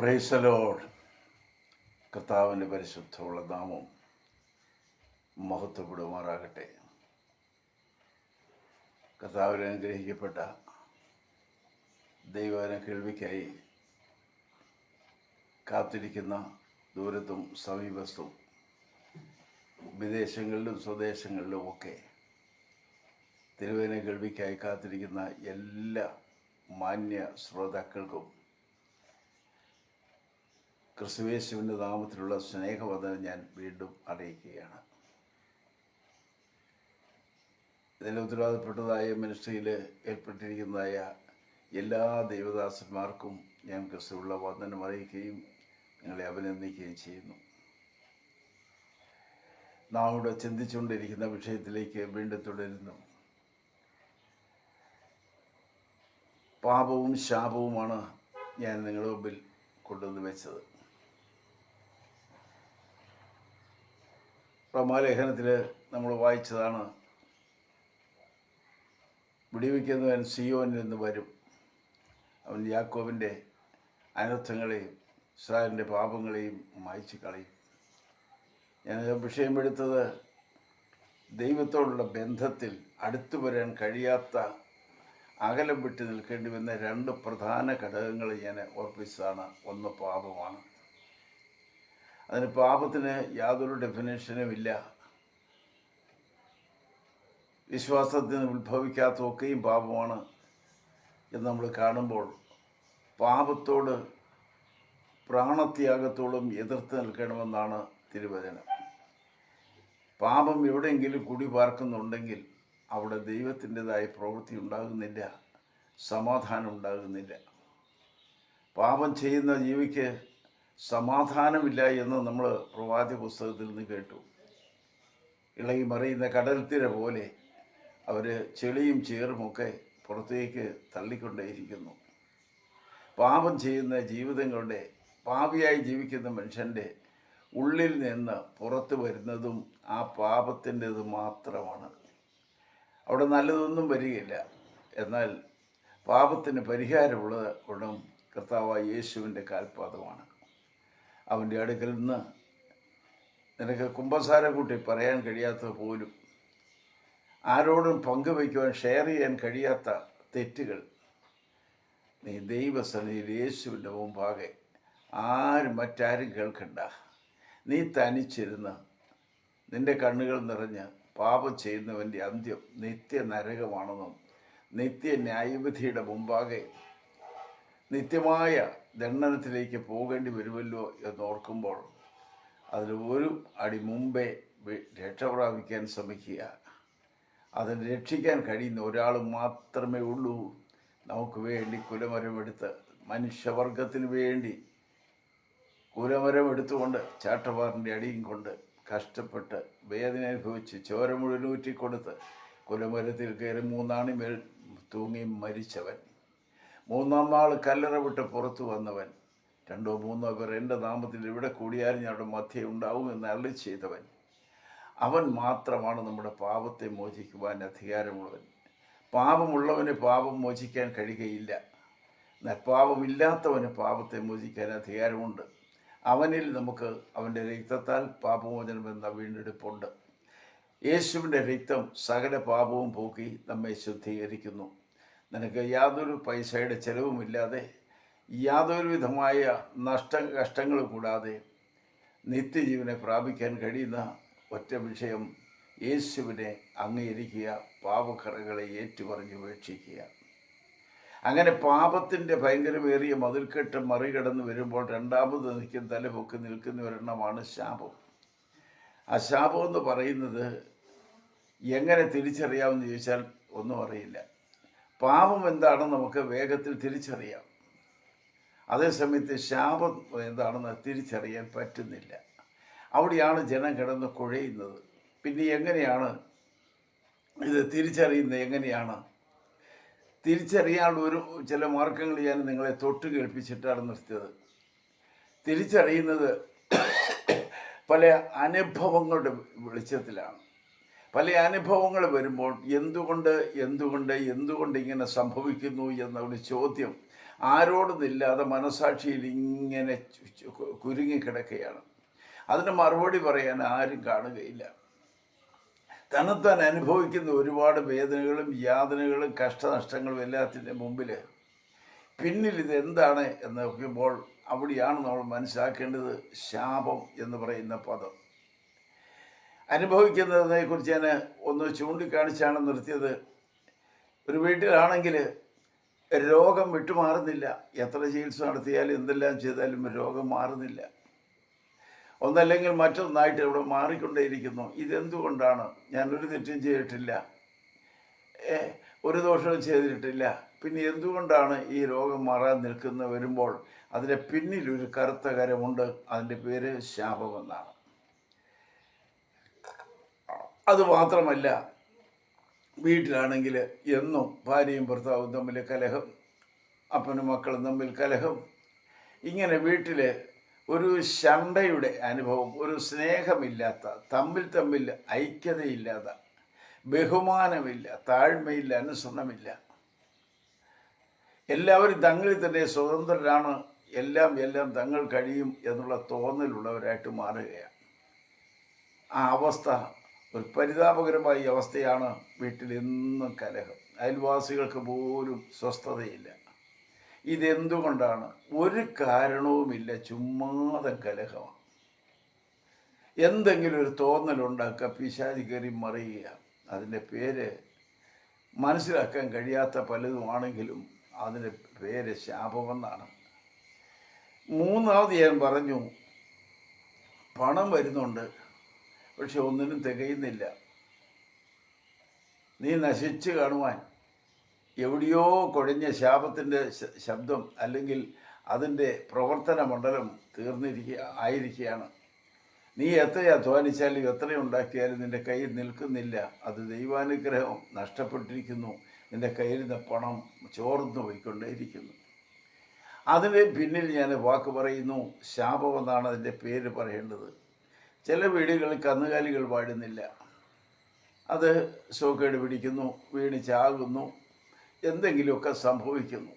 Price the Lord. കർത്താവിൻ്റെ പരിശുദ്ധമുള്ള നാമം മഹത്വപ്പെടുമാറാകട്ടെ. കർത്താവിൽ അനുഗ്രഹിക്കപ്പെട്ട ദൈവവചന കേൾവിക്കായി കാത്തിരിക്കുന്ന ദൂരത്തും സമീപത്തും വിദേശങ്ങളിലും സ്വദേശങ്ങളിലുമൊക്കെ തിരുവചന കേൾവിക്കായി കാത്തിരിക്കുന്ന എല്ലാ മാന്യ ശ്രോതാക്കൾക്കും ക്രിസ്തുയേശുവിൻ്റെ നാമത്തിലുള്ള സ്നേഹവന്ദനം ഞാൻ വീണ്ടും അറിയിക്കുകയാണ്. ഇതിൽ ഉത്തരവാദപ്പെട്ടതായ മിനിസ്ട്രിയിൽ ഏർപ്പെട്ടിരിക്കുന്നതായ എല്ലാ ദൈവദാസന്മാർക്കും ഞാൻ ക്രിസ്തുവുള്ള വന്ദനം അറിയിക്കുകയും നിങ്ങളെ അഭിനന്ദിക്കുകയും ചെയ്യുന്നു. നാം ഇവിടെ ചിന്തിച്ചുകൊണ്ടിരിക്കുന്ന വിഷയത്തിലേക്ക് വീണ്ടും തുടരുന്നു. പാപവും ശാപവുമാണ് ഞാൻ നിങ്ങളുടെ മുമ്പിൽ കൊണ്ടുവന്ന് വെച്ചത്. റോമാലേഖനത്തിൽ നമ്മൾ വായിച്ചതാണ്, വിടിവിക്കുന്നവൻ സിയോനിൽ നിന്ന് വരും, അവൻ യാക്കോബിൻ്റെ അനർത്ഥങ്ങളെയും ഇസ്രായേലിൻ്റെ പാപങ്ങളെയും മായ്ച്ചു കളയും. ഞാൻ വിഷയമെടുത്തത് ദൈവത്തോടുള്ള ബന്ധത്തിൽ അടുത്തു വരാൻ കഴിയാത്ത, അകലം വിട്ട് നിൽക്കേണ്ടി വന്ന രണ്ട് പ്രധാന ഘടകങ്ങൾ ഞാൻ ഓർപ്പിച്ചതാണ്. ഒന്ന് പാപമാണ്. അതിന് പാപത്തിന് യാതൊരു ഡെഫിനേഷനും ഇല്ല. വിശ്വാസത്തിൽ നിന്ന് ഉത്ഭവിക്കാത്തതൊക്കെയും പാപമാണ് എന്ന് നമ്മൾ കാണുമ്പോൾ പാപത്തോട് പ്രാണത്യാഗത്തോടും എതിർത്ത് നിൽക്കണമെന്നാണ് തിരുവചനം. പാപം എവിടെയെങ്കിലും കുടി പാർക്കുന്നുണ്ടെങ്കിൽ അവിടെ ദൈവത്തിൻ്റെതായ പ്രവൃത്തി ഉണ്ടാകുന്നില്ല, സമാധാനം ഉണ്ടാകുന്നില്ല. പാപം ചെയ്യുന്ന ജീവിക്ക് സമാധാനമില്ല എന്ന് നമ്മൾ പ്രവാചക പുസ്തകത്തിൽ നിന്ന് കേട്ടു. ഇളകി മറിയുന്ന കടൽത്തിര പോലെ അവർ ചെളിയും ചേറുമൊക്കെ പുറത്തേക്ക് തള്ളിക്കൊണ്ടേയിരിക്കുന്നു. പാപം ചെയ്യുന്ന ജീവിതങ്ങളുടെ, പാപിയായി ജീവിക്കുന്ന മനുഷ്യൻ്റെ ഉള്ളിൽ നിന്ന് പുറത്തു വരുന്നതും ആ പാപത്തിൻ്റെത് മാത്രമാണ്. അവിടെ നല്ലതൊന്നും വരികയില്ല. എന്നാൽ പാപത്തിന് പരിഹാരമുള്ള ഗുണം കർത്താവായ യേശുവിൻ്റെ കാൽപാദമാണ്. അവൻ്റെ അടുക്കൽ നിന്ന് നിനക്ക് കുമ്പസാരം കൂട്ടി പറയാൻ കഴിയാത്ത പോലും, ആരോടും പങ്കുവയ്ക്കുവാൻ ഷെയർ ചെയ്യാൻ കഴിയാത്ത തെറ്റുകൾ നീ ദൈവസന്നിധിയിൽ യേശുവിൻ്റെ മുമ്പാകെ മറ്റാരും കേൾക്കണ്ട, നീ തനിച്ചിരുന്ന് നിൻ്റെ കണ്ണുകൾ നിറഞ്ഞ് പാപം ചെയ്യുന്നവൻ്റെ അന്ത്യം നിത്യ നരകമാണെന്നും നിത്യ ന്യായവിധിയുടെ മുമ്പാകെ നിത്യമായ ദണ്ഡനത്തിലേക്ക് പോകേണ്ടി വരുമല്ലോ എന്നോർക്കുമ്പോൾ അതിൽ ഒരു അടി മുമ്പേ രക്ഷ പ്രാപിക്കാൻ ശ്രമിക്കുക. അതിന് രക്ഷിക്കാൻ കഴിയുന്ന ഒരാൾ മാത്രമേ ഉള്ളൂ. നമുക്ക് വേണ്ടി കുലമരമെടുത്ത്, മനുഷ്യവർഗത്തിന് വേണ്ടി കുലമരം എടുത്തുകൊണ്ട് ചാട്ടവാറിൻ്റെ അടിയും കൊണ്ട് കഷ്ടപ്പെട്ട് വേദന അനുഭവിച്ച് ചോര മുഴുവൻ ഊറ്റിക്കൊടുത്ത് കുലമരത്തിൽ കയറി 3 ആണിമേൽ തൂങ്ങി മരിച്ചവൻ, 3-ാം നാൾ കല്ലറ വിട്ട് പുറത്തു വന്നവൻ, 2-3 പേർ എൻ്റെ നാമത്തിൽ ഇവിടെ കൂടിയാലും ഞങ്ങളുടെ മധ്യേ ഉണ്ടാവും എന്ന് അരുളി ചെയ്തവൻ, അവൻ മാത്രമാണ് നമ്മുടെ പാപത്തെ മോചിക്കുവാൻ അധികാരമുള്ളവൻ. പാപമുള്ളവന് പാപം മോചിക്കാൻ കഴിയുകയില്ല. എന്നാൽ പാപമില്ലാത്തവന് പാപത്തെ മോചിക്കാൻ അധികാരമുണ്ട്. അവനിൽ നമുക്ക് അവൻ്റെ രക്തത്താൽ പാപമോചനം എന്ന വീണ്ടെടുപ്പുണ്ട്. യേശുവിൻ്റെ രക്തം സകല പാപവും പോക്കി നമ്മെ ശുദ്ധീകരിക്കുന്നു. നിനക്ക് യാതൊരു പൈസയുടെ ചെലവുമില്ലാതെ, യാതൊരു വിധമായ കഷ്ടങ്ങൾ കൂടാതെ നിത്യജീവനെ പ്രാപിക്കാൻ കഴിയുന്ന ഒറ്റ വിഷയം, യേശുവിനെ അംഗീകരിക്കുക, പാപക്കറകളെ ഏറ്റുപറഞ്ഞ് ഉപേക്ഷിക്കുക. അങ്ങനെ പാപത്തിൻ്റെ ഭയങ്കരമേറിയ മതിൽക്കെട്ട് മറികടന്ന് വരുമ്പോൾ രണ്ടാമത് തലപൊക്കി നിൽക്കുന്ന ഒരെണ്ണമാണ് ശാപം. ആ ശാപം എന്ന് പറയുന്നത് എങ്ങനെ തിരിച്ചറിയാമെന്ന് ചോദിച്ചാൽ ഒന്നും അറിയില്ല. പാപം എന്താണെന്ന് നമുക്ക് വേഗത്തിൽ തിരിച്ചറിയാം. അതേസമയത്ത് ശാപം എന്താണെന്ന് തിരിച്ചറിയാൻ പറ്റുന്നില്ല. അവിടെയാണ് ജനം കിടന്ന് കുഴയുന്നത്. പിന്നെ എങ്ങനെയാണ് ഇത് തിരിച്ചറിയുന്നത്? എങ്ങനെയാണ് തിരിച്ചറിയാനുള്ള ചില മാർഗങ്ങൾ ഞാൻ നിങ്ങളെ തൊട്ട് കേൾപ്പിച്ചിട്ടാണ് നിർത്തിയത്. തിരിച്ചറിയുന്നത് പല അനുഭവങ്ങളുടെ വെളിച്ചത്തിലാണ്. പല അനുഭവങ്ങൾ വരുമ്പോൾ എന്തുകൊണ്ട് ഇങ്ങനെ സംഭവിക്കുന്നു എന്ന ഒരു ചോദ്യം ആരോടുമില്ലാതെ മനസാക്ഷിയിൽ ഇങ്ങനെ കുരുങ്ങിക്കിടക്കുകയാണ്. അതിന് മറുപടി പറയാൻ ആരും കാണുകയില്ല. തന്നെത്താൻ അനുഭവിക്കുന്ന ഒരുപാട് വേദനകളും യാതനകളും കഷ്ടനഷ്ടങ്ങളും എല്ലാത്തിൻ്റെ മുമ്പിൽ പിന്നിൽ ഇതെന്താണ് എന്ന് നോക്കുമ്പോൾ അവിടെയാണ് നമ്മൾ മനസ്സിലാക്കേണ്ടത് ശാപം എന്ന് പറയുന്ന പദം. അനുഭവിക്കുന്നതിനെക്കുറിച്ച് ഞാൻ ഒന്ന് ചൂണ്ടിക്കാണിച്ചാണ് നിർത്തിയത്. ഒരു വീട്ടിലാണെങ്കിൽ രോഗം വിട്ടുമാറുന്നില്ല. എത്ര ചികിത്സ നടത്തിയാലും എന്തെല്ലാം ചെയ്താലും രോഗം മാറുന്നില്ല. ഒന്നല്ലെങ്കിൽ മറ്റൊന്നായിട്ട് ഇവിടെ മാറിക്കൊണ്ടേയിരിക്കുന്നു. ഇതെന്തുകൊണ്ടാണ്? ഞാനൊരു തെറ്റും ചെയ്തിട്ടില്ല, ഒരു ദോഷവും ചെയ്തിട്ടില്ല, പിന്നെ എന്തുകൊണ്ടാണ് ഈ രോഗം മാറാൻ നിൽക്കുന്ന വരുമ്പോൾ അതിൻ്റെ പിന്നിൽ ഒരു കറുത്ത കരമുണ്ട്. അതിൻ്റെ പേര് ശാപമെന്നാണ്. അതുമാത്രമല്ല, വീട്ടിലാണെങ്കിൽ എന്നും ഭാര്യയും ഭർത്താവും തമ്മിൽ കലഹം, അപ്പനും മക്കളും തമ്മിൽ കലഹം, ഇങ്ങനെ വീട്ടിൽ ഒരു ശണ്ടയുടെ അനുഭവം, ഒരു സ്നേഹമില്ലാത്ത, തമ്മിൽ ഐക്യതയില്ലാത്ത, ബഹുമാനമില്ല, താഴ്മയില്ല, അനുസരണമില്ല, എല്ലാവരും തങ്ങളിൽ തന്നെ സ്വതന്ത്രരാണ്, എല്ലാം തങ്ങൾ കഴിയും എന്നുള്ള തോന്നലുള്ളവരായിട്ട് മാറുകയാണ്. ആ അവസ്ഥ ഒരു പരിതാപകരമായ അവസ്ഥയാണ്. വീട്ടിൽ എന്നും കലഹം, അയൽവാസികൾക്ക് പോലും സ്വസ്ഥതയില്ല. ഇതെന്തുകൊണ്ടാണ്? ഒരു കാരണവുമില്ല, ചുമ്മാതെ കലഹമാണ്. എന്തെങ്കിലും ഒരു തോന്നലുണ്ടാക്കുക, പിശാചി കയറി മറിയുക. അതിൻ്റെ പേര് മനസ്സിലാക്കാൻ കഴിയാത്ത പലതുമാണെങ്കിലും അതിൻ്റെ പേര് ശാപമെന്നാണ്. മൂന്നാമത് ഞാൻ പറഞ്ഞു, പണം വരുന്നുണ്ട്, പക്ഷെ ഒന്നിനും തികയുന്നില്ല. നീ നശിച്ചു കാണുവാൻ എവിടെയോ കുഴഞ്ഞ ശാപത്തിൻ്റെ ശബ്ദം അല്ലെങ്കിൽ അതിൻ്റെ പ്രവർത്തന മണ്ഡലം ആയിരിക്കുകയാണ്. നീ എത്ര അധ്വാനിച്ചാലും എത്ര ഉണ്ടാക്കിയാലും നിൻ്റെ കയ്യിൽ നിൽക്കുന്നില്ല. അത് ദൈവാനുഗ്രഹം നഷ്ടപ്പെട്ടിരിക്കുന്നു. നിൻ്റെ കയ്യിൽ നിന്ന് പണം ചോർന്നു പോയിക്കൊണ്ടേയിരിക്കുന്നു. അതിന് പിന്നിൽ ഞാൻ വാക്ക് പറയുന്നു, ശാപമെന്നാണ് അതിൻ്റെ പേര് പറയേണ്ടത്. ചില വീടുകളിൽ കന്നുകാലികൾ വാഴുന്നില്ല, അത് സോക്കേട് പിടിക്കുന്നു, വീണ് ചാകുന്നു, എന്തെങ്കിലുമൊക്കെ സംഭവിക്കുന്നു.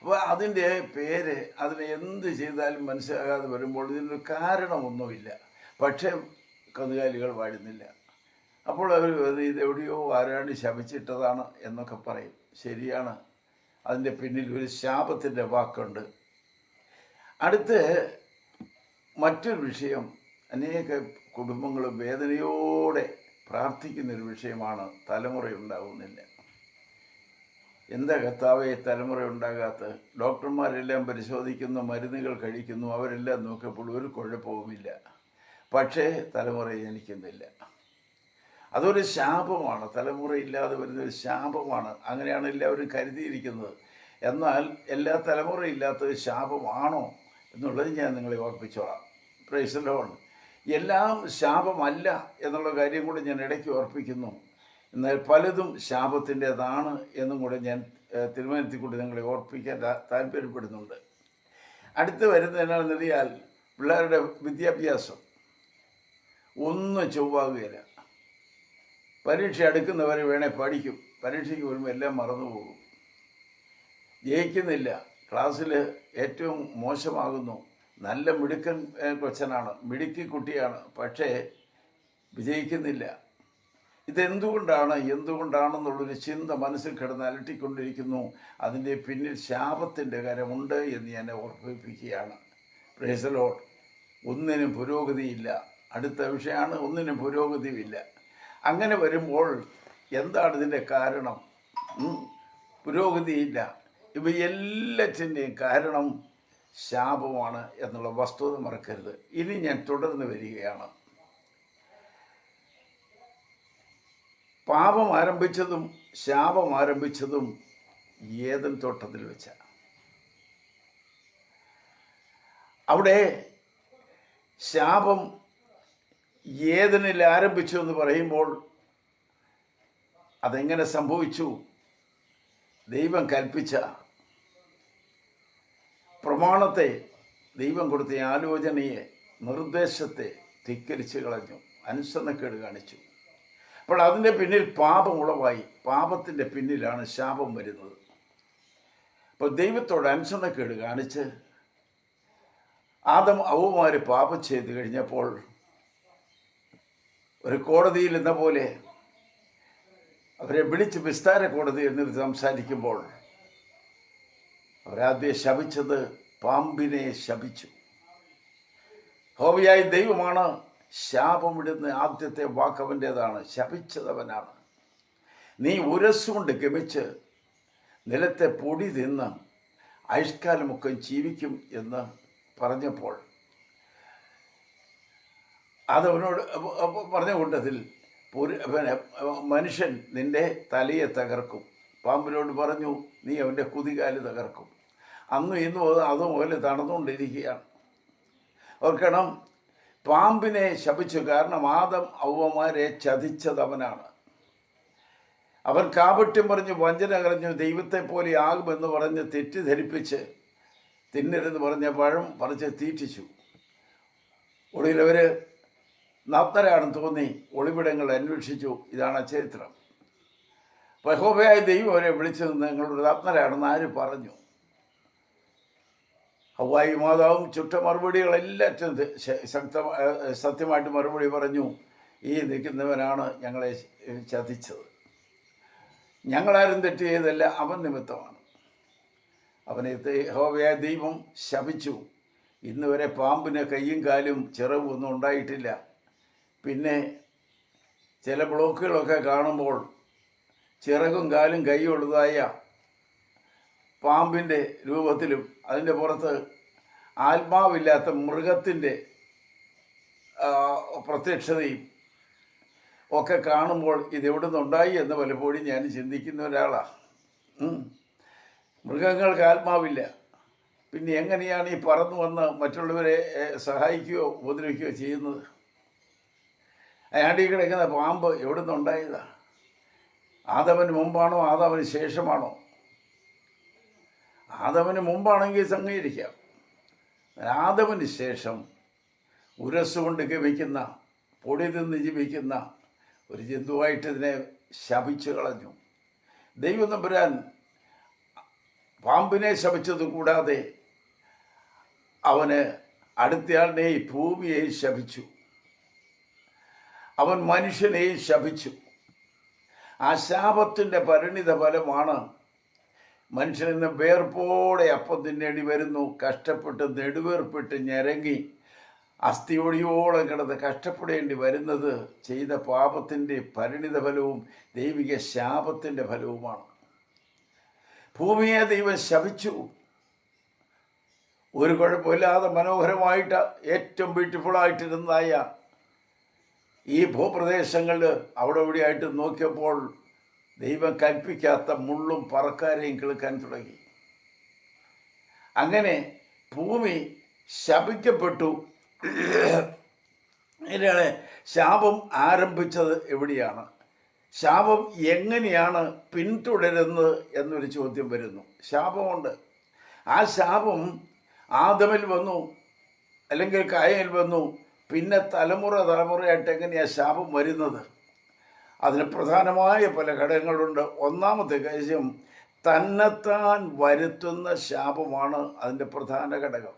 അപ്പോൾ അതിൻ്റെ പേര്, അതിന് എന്ത് ചെയ്താലും മനസ്സിലാകാതെ വരുമ്പോൾ ഇതിനൊരു കാരണമൊന്നുമില്ല, പക്ഷേ കന്നുകാലികൾ വാഴുന്നില്ല. അപ്പോൾ അവർ ഇതെവിടെയോ ആരാണ്ട് ശപിച്ചിട്ടതാണ് എന്നൊക്കെ പറയും. ശരിയാണ്, അതിൻ്റെ പിന്നിൽ ഒരു ശാപത്തിൻ്റെ വാക്കുണ്ട്. അടുത്ത് മറ്റൊരു വിഷയം, അനേക കുടുംബങ്ങൾ വേദനയോടെ പ്രാർത്ഥിക്കുന്നൊരു വിഷയമാണ് തലമുറയുണ്ടാകുന്നില്ല. എന്താ കർത്താവേ തലമുറ ഉണ്ടാകാത്ത? ഡോക്ടർമാരെല്ലാം പരിശോധിക്കുന്നു, മരുന്നുകൾ കഴിക്കുന്നു, അവരെല്ലാം നോക്കിയപ്പോൾ ഒരു കുഴപ്പവുമില്ല, പക്ഷേ തലമുറ ജനിക്കുന്നില്ല. അതൊരു ശാപമാണ്. തലമുറയില്ലാതെ വരുന്നൊരു ശാപമാണ്. അങ്ങനെയാണ് എല്ലാവരും കരുതിയിരിക്കുന്നത്. എന്നാൽ എല്ലാ തലമുറയില്ലാത്തത് ശാപമാണോ എന്നുള്ളത് ഞാൻ നിങ്ങളെ ഓർപ്പിച്ചോളാം. Price the Lord. എല്ലാം ശാപമല്ല എന്നുള്ള കാര്യം കൂടി ഞാൻ ഇടയ്ക്ക് ഓർപ്പിക്കുന്നു. എന്നാൽ പലതും ശാപത്തിൻ്റെതാണ് എന്നും കൂടെ ഞാൻ തീരുമാനത്തിൽക്കൂടി നിങ്ങളെ ഓർപ്പിക്കാൻ താല്പര്യപ്പെടുന്നുണ്ട്. അടുത്ത് വരുന്നത് എന്നാണെന്നറിയാൽ, പിള്ളേരുടെ വിദ്യാഭ്യാസം ഒന്നും ചൊവ്വാകുകയില്ല. പരീക്ഷ അടുക്കുന്നവരെ വേണേൽ പഠിക്കും, പരീക്ഷയ്ക്ക് വരുമ്പോൾ എല്ലാം മറന്നുപോകും, ജയിക്കുന്നില്ല, ക്ലാസ്സിൽ ഏറ്റവും മോശമാകുന്നു. നല്ല മിടുക്കൻ കൊച്ചനാണ്, മിടുക്കി കുട്ടിയാണ്, പക്ഷേ വിജയിക്കുന്നില്ല. എന്തുകൊണ്ടാണെന്നുള്ളൊരു ചിന്ത മനസ്സിൽ കിടന്ന് അലട്ടിക്കൊണ്ടിരിക്കുന്നു. അതിൻ്റെ പിന്നിൽ ശാപത്തിൻ്റെ കരമുണ്ട് എന്ന് ഞാൻ ഓർമ്മിപ്പിക്കുകയാണ്. Price the Lord. ഒന്നിനും പുരോഗതിയില്ല. അടുത്ത വിഷയമാണ്, ഒന്നിനും പുരോഗതിയില്ല. അങ്ങനെ വരുമ്പോൾ എന്താണ് ഇതിൻ്റെ കാരണം? പുരോഗതിയില്ല. ഇവ എല്ലാറ്റിൻ്റെയും കാരണം ശാപമാണ് എന്നുള്ള വസ്തുത മറക്കരുത്. ഇനി ഞാൻ തുടർന്ന് വരികയാണ്. പാപം ആരംഭിച്ചതും ശാപം ആരംഭിച്ചതും ഏദൻ തോട്ടത്തിൽ വെച്ചാണ്. അവിടെ ശാപം ഏദനിൽ ആരംഭിച്ചു എന്ന് പറയുമ്പോൾ അതെങ്ങനെ സംഭവിച്ചു? ദൈവം കൽപ്പിച്ച പ്രമാണത്തെ, ദൈവം കൊടുത്ത ആലോചനയെ, നിർദ്ദേശത്തെ ധിക്കരിച്ച് കളഞ്ഞു. അനുസരണക്കേട് കാണിച്ചു. അപ്പോൾ അതിൻ്റെ പിന്നിൽ പാപം ഉളവായി. പാപത്തിൻ്റെ പിന്നിലാണ് ശാപം വരുന്നത്. അപ്പോൾ ദൈവത്തോട് അനുസരണക്കേട് കാണിച്ച് ആദം അവമാര് പാപം ചെയ്ത് കഴിഞ്ഞപ്പോൾ ഒരു കോടതിയിൽ എന്ന പോലെ അവരെ വിളിച്ച് വിസ്താര കോടതിയിൽ നിന്ന് സംസാരിക്കുമ്പോൾ അവരാദ്യം ശപിച്ചത് പാമ്പിനെ ശപിച്ചു. യഹോവയായ ദൈവമാണ് ശാപമിടുന്ന ആദ്യത്തെ വാക്കവൻ്റേതാണ്. ശപിച്ചതവനാണ്. നീ ഉരസ്സുകൊണ്ട് ഗമിച്ച് നിലത്തെ പൊടി തിന്ന് ആയുഷ്കാലമൊക്കെ ജീവിക്കും എന്ന് പറഞ്ഞപ്പോൾ അതവനോട് പറഞ്ഞ കൂട്ടത്തിൽ മനുഷ്യൻ നിന്റെ തലയെ തകർക്കും. പാമ്പിനോട് പറഞ്ഞു, നീ അവൻ്റെ കുതികാല് തകർക്കും. അന്നും ഇന്നും അതുപോലെ നടന്നുകൊണ്ടിരിക്കുകയാണ്. ഓർക്കണം, പാമ്പിനെ ശപിച്ചു. കാരണം ആദം അവമാരെ ചതിച്ചതവനാണ്. അവൻ കാപട്യം പറഞ്ഞു, വഞ്ചന കറഞ്ഞു, ദൈവത്തെ പോലെ ആകുമെന്ന് പറഞ്ഞ് തെറ്റിദ്ധരിപ്പിച്ച് തിന്നരുന്ന് പറഞ്ഞ പഴം പറിച്ച് തീറ്റിച്ചു. ഒടുവിലവർ നഗ്നരാണെന്ന് തോന്നി ഒളിവിടങ്ങൾ അന്വേഷിച്ചു. ഇതാണ് ചരിത്രം. യഹോവയായ ദൈവം അവരെ വിളിച്ചു നിന്ന് നിങ്ങളൊരു നഗ്നരാണെന്ന് ആര് പറഞ്ഞു? ഹവ്വായും മാതാവും ചുട്ട മറുപടികളെല്ലാറ്റും സത്യമായിട്ട് മറുപടി പറഞ്ഞു, ഈ നിൽക്കുന്നവനാണ് ഞങ്ങളെ ചതിച്ചത്. ഞങ്ങളാരും തെറ്റ് ചെയ്തല്ല, അവൻ നിമിത്തമാണ്. അവനെ യഹോവയായ ദൈവം ശപിച്ചു. ഇന്ന് വരെ പാമ്പിന് കയ്യും കാലും ചിറവും ഒന്നും ഉണ്ടായിട്ടില്ല. പിന്നെ ചില ബ്ലോക്കുകളൊക്കെ കാണുമ്പോൾ ചിറകും കാലും കൈയുള്ളതായ പാമ്പിൻ്റെ രൂപത്തിലും അതിൻ്റെ പുറത്ത് ആത്മാവില്ലാത്ത മൃഗത്തിൻ്റെ പ്രത്യക്ഷതയും ഒക്കെ കാണുമ്പോൾ ഇതെവിടെ നിന്നുണ്ടായി എന്ന് പലപ്പോഴും ഞാൻ ചിന്തിക്കുന്ന ഒരാളാണ്. മൃഗങ്ങൾക്ക് ആത്മാവില്ല, പിന്നെ എങ്ങനെയാണ് ഈ പറന്നു വന്ന് മറ്റുള്ളവരെ സഹായിക്കുകയോ ഉപദ്രവിക്കുകയോ ചെയ്യുന്നത്? അയാണ്ടി കിടക്കുന്ന പാമ്പ് എവിടെ നിന്നുണ്ടായതാണ്? ആദവന് മുമ്പാണോ ആദവന് ശേഷമാണോ? ആദവന് മുമ്പാണെങ്കിൽ സംഗീകരിക്കാം. ആദവന് ശേഷം ഉരസ്സുകൊണ്ട് ഗമിക്കുന്ന, പൊടി തിന്ന് ജീവിക്കുന്ന ഒരു ജന്തുവായിട്ട് ഇതിനെ ശപിച്ചു കളഞ്ഞു. ദൈവം തമ്പുരാൻ പാമ്പിനെ ശപിച്ചത് കൂടാതെ അവന് അടുത്തയാളിനെ ഭൂമിയെ ശപിച്ചു. അവൻ മനുഷ്യനെ ശപിച്ചു. ആ ശാപത്തിൻ്റെ പരിണിത ഫലമാണ് മനുഷ്യനിന്ന് വേർപ്പോടെ അപ്പം തിന്നേണ്ടി വരുന്നു. കഷ്ടപ്പെട്ട് നെടുവേർപ്പിട്ട് ഞരങ്ങി അസ്ഥിയൊടിയോളം കിടന്ന് കഷ്ടപ്പെടേണ്ടി വരുന്നത് ചെയ്ത പാപത്തിൻ്റെ പരിണിത ഫലവും ദൈവിക ശാപത്തിൻ്റെ ഫലവുമാണ്. ഭൂമിയെ ദൈവം ശപിച്ചു. ഒരു കുഴപ്പമില്ലാതെ മനോഹരമായിട്ട് ഏറ്റവും ബ്യൂട്ടിഫുള്ളായിട്ടിരുന്നതായ ഈ ഭൂപ്രദേശങ്ങളിൽ അവിടെ ഇവിടെയായിട്ട് നോക്കിയപ്പോൾ ദൈവം കൽപ്പിക്കാത്ത മുള്ളും പറക്കാരെയും കിളുക്കാൻ തുടങ്ങി. അങ്ങനെ ഭൂമി ശപിക്കപ്പെട്ടു. ഇതിനാണ് ശാപം ആരംഭിച്ചത് എവിടെയാണ്? ശാപം എങ്ങനെയാണ് പിന്തുടരുന്നത് എന്നൊരു ചോദ്യം വരുന്നു. ശാപമുണ്ട്. ആ ശാപം ആദമിൽ വന്നു, അല്ലെങ്കിൽ കായയിൽ വന്നു. പിന്നെ തലമുറയായിട്ട് എങ്ങനെയാണ് ശാപം വരുന്നത്? അതിന് പ്രധാനമായ പല ഘടകങ്ങളുണ്ട്. ഒന്നാമത്തെ കാര്യം തന്നെത്താൻ വരുത്തുന്ന ശാപമാണ് അതിൻ്റെ പ്രധാന ഘടകം.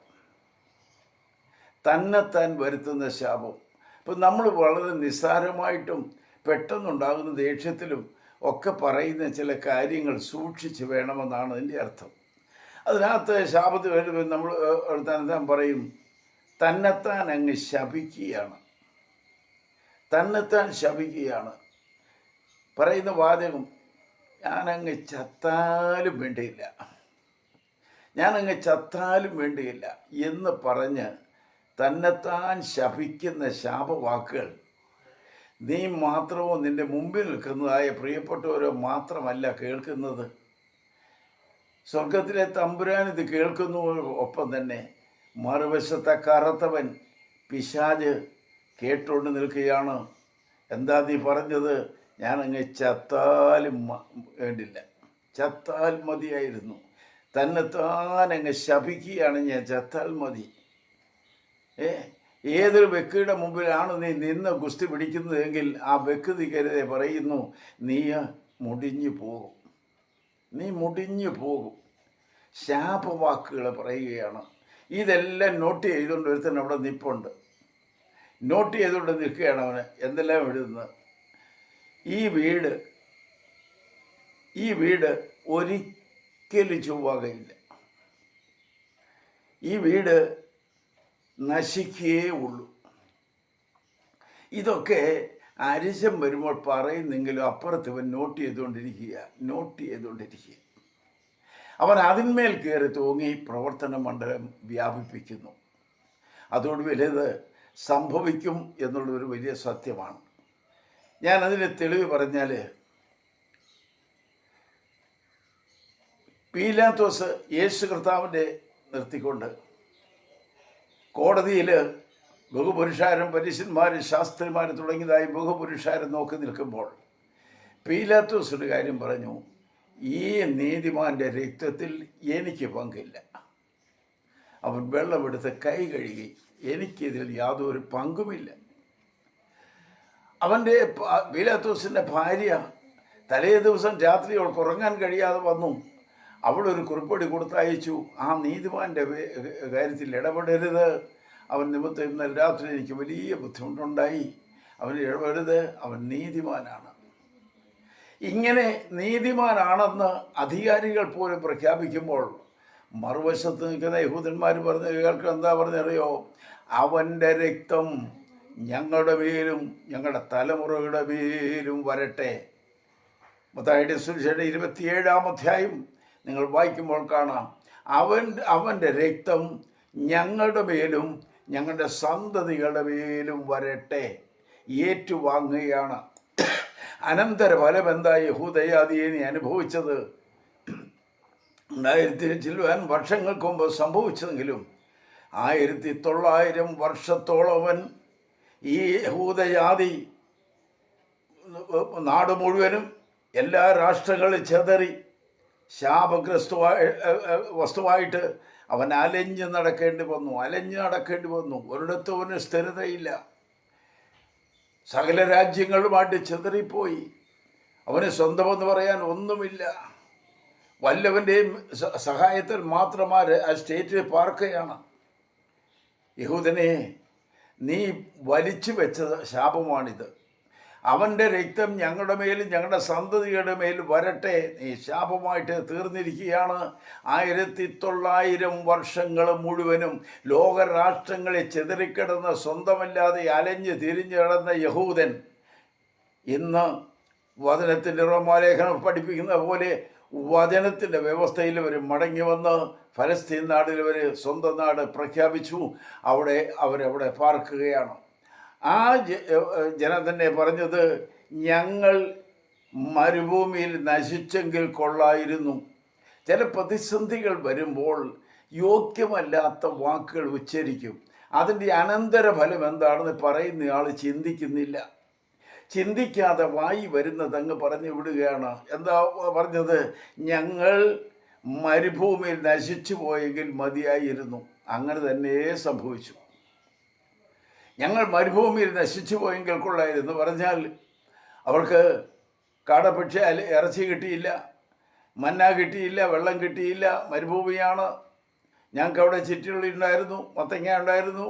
തന്നെത്താൻ വരുത്തുന്ന ശാപം. ഇപ്പം നമ്മൾ വളരെ നിസ്സാരമായിട്ടും പെട്ടെന്നുണ്ടാകുന്ന ദേഷ്യത്തിലും ഒക്കെ പറയുന്ന ചില കാര്യങ്ങൾ സൂക്ഷിച്ച് വേണമെന്നാണ് അതിൻ്റെ അർത്ഥം. അതിനകത്ത് ശാപത്തിൽ വരുമ്പോൾ നമ്മൾ തന്നെത്താൻ പറയും, തന്നെത്താൻ അങ്ങ് ശപിക്കുകയാണ്. തന്നെത്താൻ ശപിക്കുകയാണ്. പറയുന്ന വാചകം, ഞാനങ്ങ് ചത്താലും വേണ്ടിയില്ല, ഞാനങ്ങ് ചത്താലും വേണ്ടിയില്ല എന്ന് പറഞ്ഞ് തന്നെത്താൻ ശപിക്കുന്ന ശാപവാക്കുകൾ നീ മാത്രമോ നിൻ്റെ മുമ്പിൽ നിൽക്കുന്നതായ പ്രിയപ്പെട്ടവരോ മാത്രമല്ല കേൾക്കുന്നത്. സ്വർഗത്തിലെ തമ്പുരാൻ ഇത് കേൾക്കുന്നു. ഒപ്പം തന്നെ മറുവശത്തെ കറുത്തവൻ പിശാച് കേട്ടുകൊണ്ട് നിൽക്കുകയാണ്. എന്താ നീ പറഞ്ഞത്? ഞാനങ്ങ് ചത്താലും വേണ്ടില്ല, ചത്താൽ മതിയായിരുന്നു. തന്നെത്താൻ അങ്ങ് ശപിക്കുകയാണ്, ഞാൻ ചത്താൽ മതി. ഏതൊരു വ്യക്തിയുടെ മുമ്പിലാണ് നീ നിന്ന് ഗുസ്തി പിടിക്കുന്നതെങ്കിൽ ആ വ്യക്തി കരുതെ പറയുന്നു, നീ മുടിഞ്ഞു പോകും, നീ മുടിഞ്ഞു പോകും. ശാപവാക്കുകൾ പറയുകയാണ്. ഇതെല്ലാം നോട്ട് ചെയ്തുകൊണ്ട് ഒരുത്തൻ അവിടെ നിൽപ്പുണ്ട്. നോട്ട് ചെയ്തുകൊണ്ട് നിൽക്കുകയാണ് അവന്. എന്തെല്ലാം എഴുതുന്നത്? ഈ വീട് ഒരിക്കലും ചൊവ്വാകയില്ല. ഈ വീട് നശിക്കുകയേ ഉള്ളൂ. ഇതൊക്കെ അരിശം വരുമ്പോൾ പറയുന്നെങ്കിലും അപ്പുറത്ത് ഇവൻ നോട്ട് ചെയ്തുകൊണ്ടിരിക്കുക. അവൻ അതിന്മേൽ കയറി തൂങ്ങി പ്രവർത്തന മണ്ഡലം വ്യാപിപ്പിക്കുന്നു. അതോടുകൂടി ഇത് സംഭവിക്കും എന്നുള്ളൊരു വലിയ സത്യമാണ്. ഞാനതിന് തെളിവ് പറഞ്ഞാൽ, പീലാത്തോസ് യേശു കർത്താവിനെ നിർത്തിക്കൊണ്ട് കോടതിയിൽ ബഹുപുരുഷാരും പരീശന്മാരും ശാസ്ത്രിമാരും തുടങ്ങിയതായി ബഹുപുരുഷാരും നോക്കി നിൽക്കുമ്പോൾ പീലാത്തോസിൻ്റെ കാര്യം പറഞ്ഞു, ഈ നീതിമാൻ്റെ രക്തത്തിൽ എനിക്ക് പങ്കില്ല. അവൻ വെള്ളമെടുത്ത് കൈ കഴുകി, എനിക്കിതിൽ യാതൊരു പങ്കുമില്ല. അവൻ്റെ പീലാത്തോസിൻ്റെ ഭാര്യ തലേ ദിവസം രാത്രി അവൾക്ക് ഉറങ്ങാൻ കഴിയാതെ വന്നു. അവളൊരു കുറിപ്പടി കൊടുത്തയച്ചു, ആ നീതിമാൻ്റെ കാര്യത്തിൽ ഇടപെടരുത്, അവൻ നിമിത്തം ഇന്നലെ രാത്രി എനിക്ക് വലിയ ബുദ്ധിമുട്ടുണ്ടായി, അവൻ ഇടപെടരുത്, അവൻ നീതിമാനാണ്. ഇങ്ങനെ നീതിമാനാണെന്ന് അധികാരികൾ പോലും പ്രഖ്യാപിക്കുമ്പോൾ മറുവശത്ത് നിൽക്കുന്ന യഹൂദന്മാർ പറഞ്ഞ കേൾക്ക് എന്താ പറഞ്ഞറിയോ? അവൻ്റെ രക്തം ഞങ്ങളുടെ മേലും ഞങ്ങളുടെ തലമുറകളുടെ മേലും വരട്ടെ. മത്തായിയുടെ സുവിശേഷം 27-ാം അധ്യായം നിങ്ങൾ വായിക്കുമ്പോൾ കാണാം, അവൻ്റെ രക്തം ഞങ്ങളുടെ മേലും ഞങ്ങളുടെ സന്തതികളുടെ മേലും വരട്ടെ. ഏറ്റുവാങ്ങുകയാണ്. അനന്തരഫലം എന്താ യഹൂദജാതിയെ നീ അനുഭവിച്ചത്? 1000 വർഷങ്ങൾക്ക് മുമ്പ് സംഭവിച്ചതെങ്കിലും 1900 വർഷത്തോളം അവൻ ഈ യഹൂദജാതി നാട് മുഴുവനും എല്ലാ രാഷ്ട്രങ്ങളിൽ ചെതറി വസ്തുവായിട്ട് അവൻ അലഞ്ഞു നടക്കേണ്ടി വന്നു. ഒരിടത്തും അവന് സ്ഥിരതയില്ല. സകല രാജ്യങ്ങളുമായിട്ട് ചിതറിപ്പോയി. അവന് സ്വന്തമെന്ന് പറയാൻ ഒന്നുമില്ല. വല്ലവൻ്റെയും സഹായത്തിൽ മാത്രം ആ സ്റ്റേറ്റിൽ പാർക്കുകയാണ്. യഹൂദനെ, നീ വലിച്ചു വെച്ച ശാപമാണിത്. അവൻ്റെ രക്തം ഞങ്ങളുടെ മേലും ഞങ്ങളുടെ സന്തതികളുടെ മേലും വരട്ടെ. നീ ശാപമായിട്ട് തീർന്നിരിക്കുകയാണ്. 1900 വർഷങ്ങൾ മുഴുവനും ലോകരാഷ്ട്രങ്ങളെ ചെതറിക്കിടന്ന് സ്വന്തമല്ലാതെ അലഞ്ഞ് തിരിഞ്ഞു കിടന്ന യഹൂദൻ ഇന്ന് വചനത്തിൻ്റെ റോമാലേഖനം പഠിപ്പിക്കുന്ന പോലെ വചനത്തിൻ്റെ വ്യവസ്ഥയിൽ അവർ മടങ്ങി വന്ന് ഫലസ്തീൻ നാടിൽ അവർ സ്വന്തം നാട് പ്രഖ്യാപിച്ചു. അവരവിടെ പാർക്കുകയാണ്. ആ ജനം തന്നെ പറഞ്ഞത്, ഞങ്ങൾ മരുഭൂമിയിൽ നശിച്ചെങ്കിൽ കൊള്ളായിരുന്നു. ചില പ്രതിസന്ധികൾ വരുമ്പോൾ യോഗ്യമല്ലാത്ത വാക്കുകൾ ഉച്ചരിക്കും. അതിൻ്റെ അനന്തരഫലം എന്താണെന്ന് പറയുന്നയാൾ ചിന്തിക്കുന്നില്ല. ചിന്തിക്കാതെ വായി വരുന്നത് അങ്ങ് പറഞ്ഞു വിടുകയാണ്. എന്താ പറഞ്ഞത്? ഞങ്ങൾ മരുഭൂമിയിൽ നശിച്ചു പോയെങ്കിൽ മതിയായിരുന്നു. അങ്ങനെ തന്നെ സംഭവിച്ചു. ഞങ്ങൾ മരുഭൂമിയിൽ നശിച്ചു പോയെങ്കിൽ കൊള്ളായിരുന്നു പറഞ്ഞാൽ അവർക്ക് കാടപ്പക്ഷി ഇറച്ചി കിട്ടിയില്ല, മന്ന കിട്ടിയില്ല, വെള്ളം കിട്ടിയില്ല, മരുഭൂമിയാണ്. ഞങ്ങൾക്ക് അവിടെ ചിറ്റുള്ളി ഉണ്ടായിരുന്നു, മത്തങ്ങ ഉണ്ടായിരുന്നു,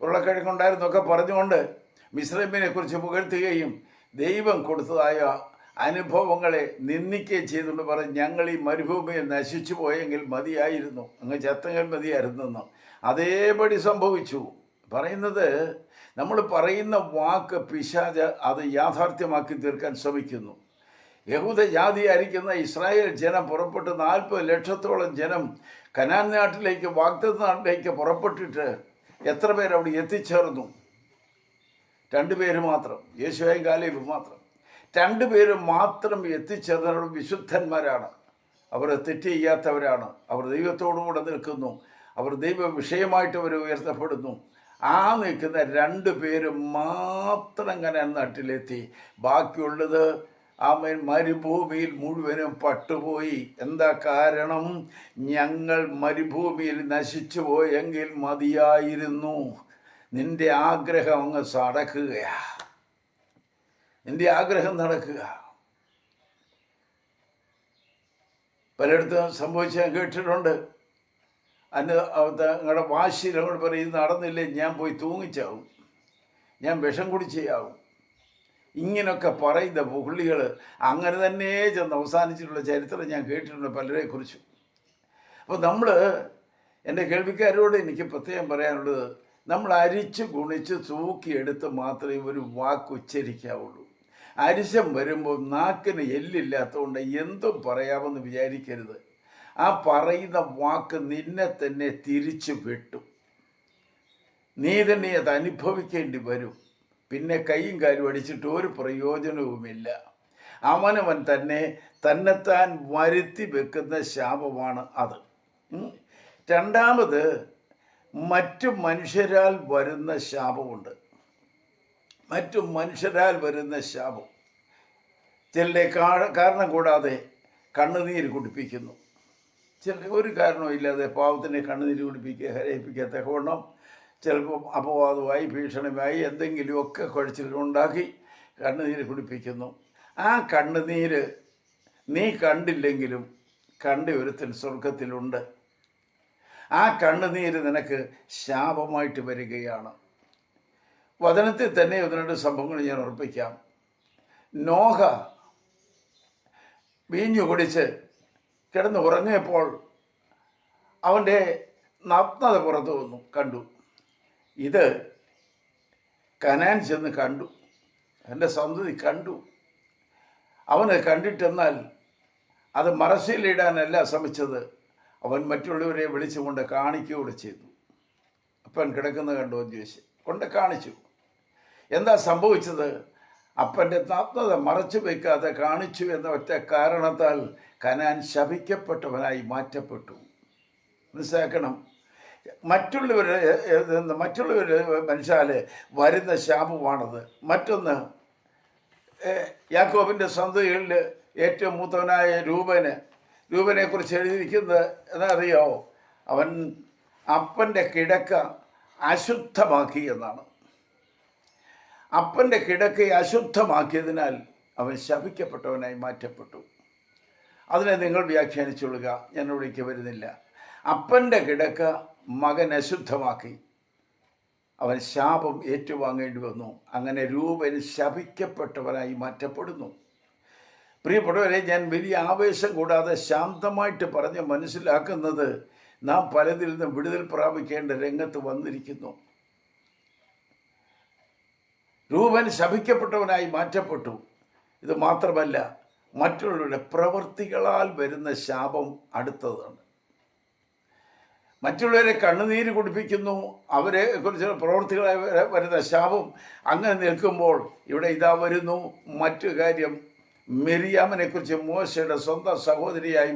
ഉരുളക്കിഴങ്ങുണ്ടായിരുന്നു ഒക്കെ പറഞ്ഞുകൊണ്ട് മിസ്രൈമിനെ കുറിച്ച് പുകഴ്ത്തുകയും ദൈവം കൊടുത്തതായ അനുഭവങ്ങളെ നിന്ദിക്കുകയും ചെയ്തുകൊണ്ട് പറഞ്ഞ് ഞങ്ങൾ ഈ മരുഭൂമിയിൽ നശിച്ചു പോയെങ്കിൽ മതിയായിരുന്നു, അങ്ങ് ചത്തെങ്കിൽ മതിയായിരുന്നെന്ന്. അതേപടി സംഭവിച്ചു. പറയുന്നത്, നമ്മൾ പറയുന്ന വാക്ക് പിശാച് അത് യാഥാർത്ഥ്യമാക്കി തീർക്കാൻ ശ്രമിക്കുന്നു. യഹൂദ ജാതിയായിരിക്കുന്ന ഇസ്രായേൽ ജനം പുറപ്പെട്ട് 40 ലക്ഷത്തോളം ജനം കനാൻ നാട്ടിലേക്ക്, വാഗ്ദത്ത നാട്ടിലേക്ക് പുറപ്പെട്ടിട്ട് എത്ര പേരവിടെ എത്തിച്ചേർന്നു? 2 പേര് മാത്രം, യോശുവയും കാലേബും മാത്രം. 2 പേര് മാത്രം എത്തിച്ചേർന്നവർ വിശുദ്ധന്മാരാണ്. അവർ തെറ്റ് ചെയ്യാത്തവരാണ്. അവർ ദൈവത്തോടുകൂടെ നിൽക്കുന്നു. അവർ ദൈവ വിഷയമായിട്ട് അവർ ഉയർത്തപ്പെടുന്നു. ആ നിൽക്കുന്ന 2 പേര് മാത്രം കനാൻ നാട്ടിലെത്തി. ബാക്കിയുള്ളത് മരുഭൂമിയിൽ മുഴുവനും പട്ടുപോയി. എന്താ കാരണം? ഞങ്ങൾ മരുഭൂമിയിൽ നശിച്ചു പോയെങ്കിൽ മതിയായിരുന്നു. നിന്റെ ആഗ്രഹം അങ്ങ് നടക്കുകയാ. നിന്റെ ആഗ്രഹം നടക്കുക. പലയിടത്തും സംഭവിച്ച് ഞാൻ കേട്ടിട്ടുണ്ട്. നിങ്ങളുടെ വാശിയിൽ അങ്ങോട്ട് പറയും, ഇത് നടന്നില്ലേ ഞാൻ പോയി തൂങ്ങിച്ചാവും, ഞാൻ വിഷം കുടിച്ചാവും. ഇങ്ങനെയൊക്കെ പറയുന്ന പുള്ളികൾ അങ്ങനെ തന്നെ ചെന്ന് അവസാനിച്ചിട്ടുള്ള ചരിത്രം ഞാൻ കേട്ടിട്ടുണ്ട് പലരെക്കുറിച്ചും. അപ്പോൾ നമ്മൾ, എൻ്റെ കേൾവിക്കാരോട് എനിക്ക് പ്രത്യേകം പറയാനുള്ളത്, നമ്മൾ അരിച്ച് ഗുണിച്ച് തൂക്കിയെടുത്ത് മാത്രമേ ഒരു വാക്ക് ഉച്ചരിക്കാവുള്ളൂ. അരിശം വരുമ്പോൾ നാക്കിന് എല്ലില്ലാത്തതുകൊണ്ട് എന്തും പറയാമെന്ന് വിചാരിക്കരുത്. ആ പറയുന്ന വാക്ക് നിന്നെ തന്നെ തിരിച്ചു വെട്ടും. നീ തന്നെ അത് അനുഭവിക്കേണ്ടി വരും. പിന്നെ കൈയും കാലും അടിച്ചിട്ട് ഒരു പ്രയോജനവുമില്ല. അവനവൻ തന്നെ തന്നെത്താൻ വരുത്തി വെക്കുന്ന ശാപമാണ് അത്. രണ്ടാമത്, മറ്റു മനുഷ്യരാൽ വരുന്ന ശാപമുണ്ട്. മറ്റു മനുഷ്യരാൽ വരുന്ന ശാപം ചിലരെ കാരണം കൂടാതെ കണ്ണുനീര് കുടിപ്പിക്കുന്നു. ചില ഒരു കാരണവുമില്ലാതെ പാവത്തിനെ കണ്ണുനീര് കുടിപ്പിക്കുക, കരയിപ്പിക്കത്തക്കവണ്ണം ചിലപ്പം അപവാദമായി ഭീഷണിയായി എന്തെങ്കിലുമൊക്കെ കുഴച്ചിലുണ്ടാക്കി കണ്ണുനീര് കുടിപ്പിക്കുന്നു. ആ കണ്ണുനീര് നീ കണ്ടില്ലെങ്കിലും കണ്ട ഒരുത്തൻ സ്വർഗത്തിലുണ്ട്. ആ കണ്ണുനീര് നിനക്ക് ശാപമായിട്ട് വരികയാണ്. വചനത്തിൽ തന്നെ 1-2 സംഭവങ്ങൾ ഞാൻ ഓർപ്പിക്കാം. നോഹ വീഞ്ഞു കുടിച്ച് കിടന്ന് ഉറങ്ങിയപ്പോൾ അവൻ്റെ നഗ്നത പുറത്തു വന്നു കണ്ടു. ഇത് കനാൻ ചെന്ന് കണ്ടു, എൻ്റെ സന്തതി കണ്ടു. അവന് കണ്ടിട്ടെന്നാൽ അത് മറശ്ശയിലിടാനല്ല ശ്രമിച്ചത്, അവൻ മറ്റുള്ളവരെ വിളിച്ചുകൊണ്ട് കാണിക്കുകയോട് ചെയ്തു. അപ്പൻ കിടക്കുന്ന കണ്ടു എന്ന് ചോദിച്ചു, കൊണ്ട് കാണിച്ചു. എന്താ സംഭവിച്ചത്? അപ്പൻ്റെ നഗ്നത മറച്ചു വയ്ക്കാതെ കാണിച്ചു എന്ന ഒറ്റ കാരണത്താൽ കനാൻ ശപിക്കപ്പെട്ടവനായി മാറ്റപ്പെട്ടു. മനസ്സിലാക്കണം. മറ്റുള്ളവർ മനുഷ്യാൽ വരുന്ന ശാപമാണത്. മറ്റൊന്ന്, യാക്കോബിൻ്റെ സന്തതികളിൽ ഏറ്റവും മൂത്തവനായ രൂപനെക്കുറിച്ച് എഴുതിയിരിക്കുന്നത് എന്നറിയോ? അവൻ അപ്പൻ്റെ കിടക്ക അശുദ്ധമാക്കി എന്നാണ്. അപ്പൻ്റെ കിടക്കയെ അശുദ്ധമാക്കിയതിനാൽ അവൻ ശപിക്കപ്പെട്ടവനായി മാറ്റപ്പെട്ടു. അതിനെ നിങ്ങൾ വ്യാഖ്യാനിച്ചുകൊള്ളുക, ഞാൻ ഇവിടേക്ക് വരുന്നില്ല. അപ്പൻ്റെ കിടക്ക മകൻ അശുദ്ധമാക്കി, അവൻ ശാപം ഏറ്റുവാങ്ങേണ്ടി വന്നു. അങ്ങനെ രൂപൻ ശപിക്കപ്പെട്ടവനായി മാറ്റപ്പെടുന്നു. പ്രിയപ്പെട്ടവരെ, ഞാൻ വലിയ ആവേശം കൂടാതെ ശാന്തമായിട്ട് പറഞ്ഞ് മനസ്സിലാക്കുന്നത്, നാം പലതിൽ നിന്നും വിടുതൽ പ്രാപിക്കേണ്ട രംഗത്ത് വന്നിരിക്കുന്നു. രൂപൻ ശപിക്കപ്പെട്ടവനായി മാറ്റപ്പെട്ടു. ഇത് മാത്രമല്ല, മറ്റുള്ളവരുടെ പ്രവൃത്തികളാൽ വരുന്ന ശാപം അടുത്തതാണ്. മറ്റുള്ളവരെ കണ്ണുനീര് കുടിപ്പിക്കുന്നു, അവരെ കുറിച്ചുള്ള പ്രവൃത്തികളായി വരുന്ന ശാപം. അങ്ങനെ നിൽക്കുമ്പോൾ ഇവിടെ ഇതാ വരുന്നു മറ്റു കാര്യം. മിരിയാമിനെ കുറിച്ച്, മോശയുടെ സ്വന്തം സഹോദരിയായി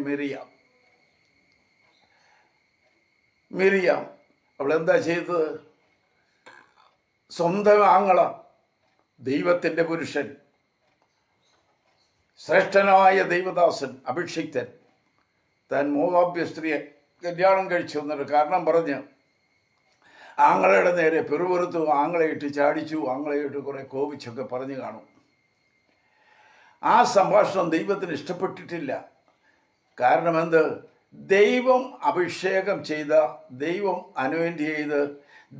മിരിയാം അവൾ എന്താ ചെയ്തത്? സ്വന്തം ആങ്ങള, ദൈവത്തിൻ്റെ പുരുഷൻ, ശ്രേഷ്ഠനായ ദൈവദാസൻ, അഭിഷിക്തൻ, താൻ മോവാബ്യ സ്ത്രീയെ കല്യാണം കഴിച്ചു എന്നൊരു കാരണം പറഞ്ഞ് ആങ്ങളയുടെ നേരെ പെറുപെറുത്തു, ആങ്ങളയിട്ട് ചാടിച്ചു, ആങ്ങളയിട്ട് കുറെ കോപിച്ചൊക്കെ പറഞ്ഞു കാണും. ആ സംഭാഷണം ദൈവത്തിന് ഇഷ്ടപ്പെട്ടിട്ടില്ല. കാരണം എന്ത്? ദൈവം അഭിഷേകം ചെയ്ത, ദൈവം അനോയിന്റ് ചെയ്ത്,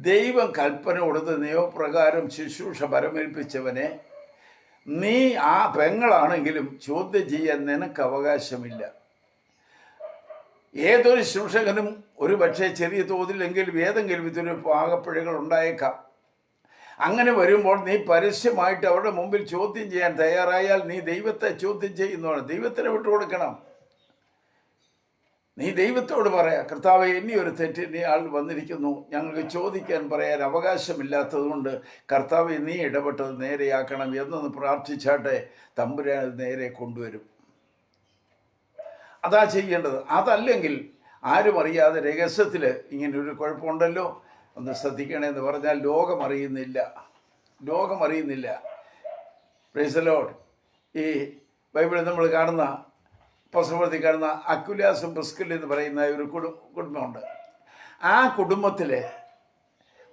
ദൈവം കൽപ്പന കൊടുത്ത് നിയമപ്രകാരം ശുശ്രൂഷ പരമേൽപ്പിച്ചവനെ നീ ആ പെങ്ങളാണെങ്കിലും ചോദ്യം ചെയ്യാൻ നിനക്ക് അവകാശമില്ല. ഏതൊരു ശുശ്രൂഷകനും ഒരു പക്ഷേ ചെറിയ തോതിലെങ്കിലും ഏതെങ്കിലും വിധത്തിൽ പാകപ്പിഴകൾ ഉണ്ടായേക്കാം. അങ്ങനെ വരുമ്പോൾ നീ പരസ്യമായിട്ട് അവരുടെ മുമ്പിൽ ചോദ്യം ചെയ്യാൻ തയ്യാറായാൽ നീ ദൈവത്തെ ചോദ്യം ചെയ്യുന്നതാണ്. ദൈവത്തിന് വിട്ടുകൊടുക്കണം. നീ ദൈവത്തോട് പറയാം, കർത്താവേ, ഇനി ഒരു തെറ്റ് ഇനി ആൾ വന്നിരിക്കുന്നു, ഞങ്ങൾക്ക് ചോദിക്കാൻ പറയാൻ അവകാശമില്ലാത്തതുകൊണ്ട് കർത്താവേ നീ ഇടപെട്ടത് നേരെയാക്കണം എന്നൊന്ന് പ്രാർത്ഥിച്ചാട്ടെ, തമ്പുരാൻ അത് നേരെ കൊണ്ടുവരും. അതാ ചെയ്യേണ്ടത്. അതല്ലെങ്കിൽ ആരും അറിയാതെ രഹസ്യത്തിൽ ഇങ്ങനൊരു കുഴപ്പമുണ്ടല്ലോ, ഒന്ന് ശ്രദ്ധിക്കണമെന്ന് പറഞ്ഞാൽ ലോകമറിയുന്നില്ല. Price the Lord. ഈ ബൈബിളിൽ നമ്മൾ കാണുന്ന, പുസ്തകത്തിൽ കാണുന്ന അക്വിലാസും പ്രിസ്കില്ല എന്ന് പറയുന്ന ഒരു കുടുംബമുണ്ട്. ആ കുടുംബത്തിൽ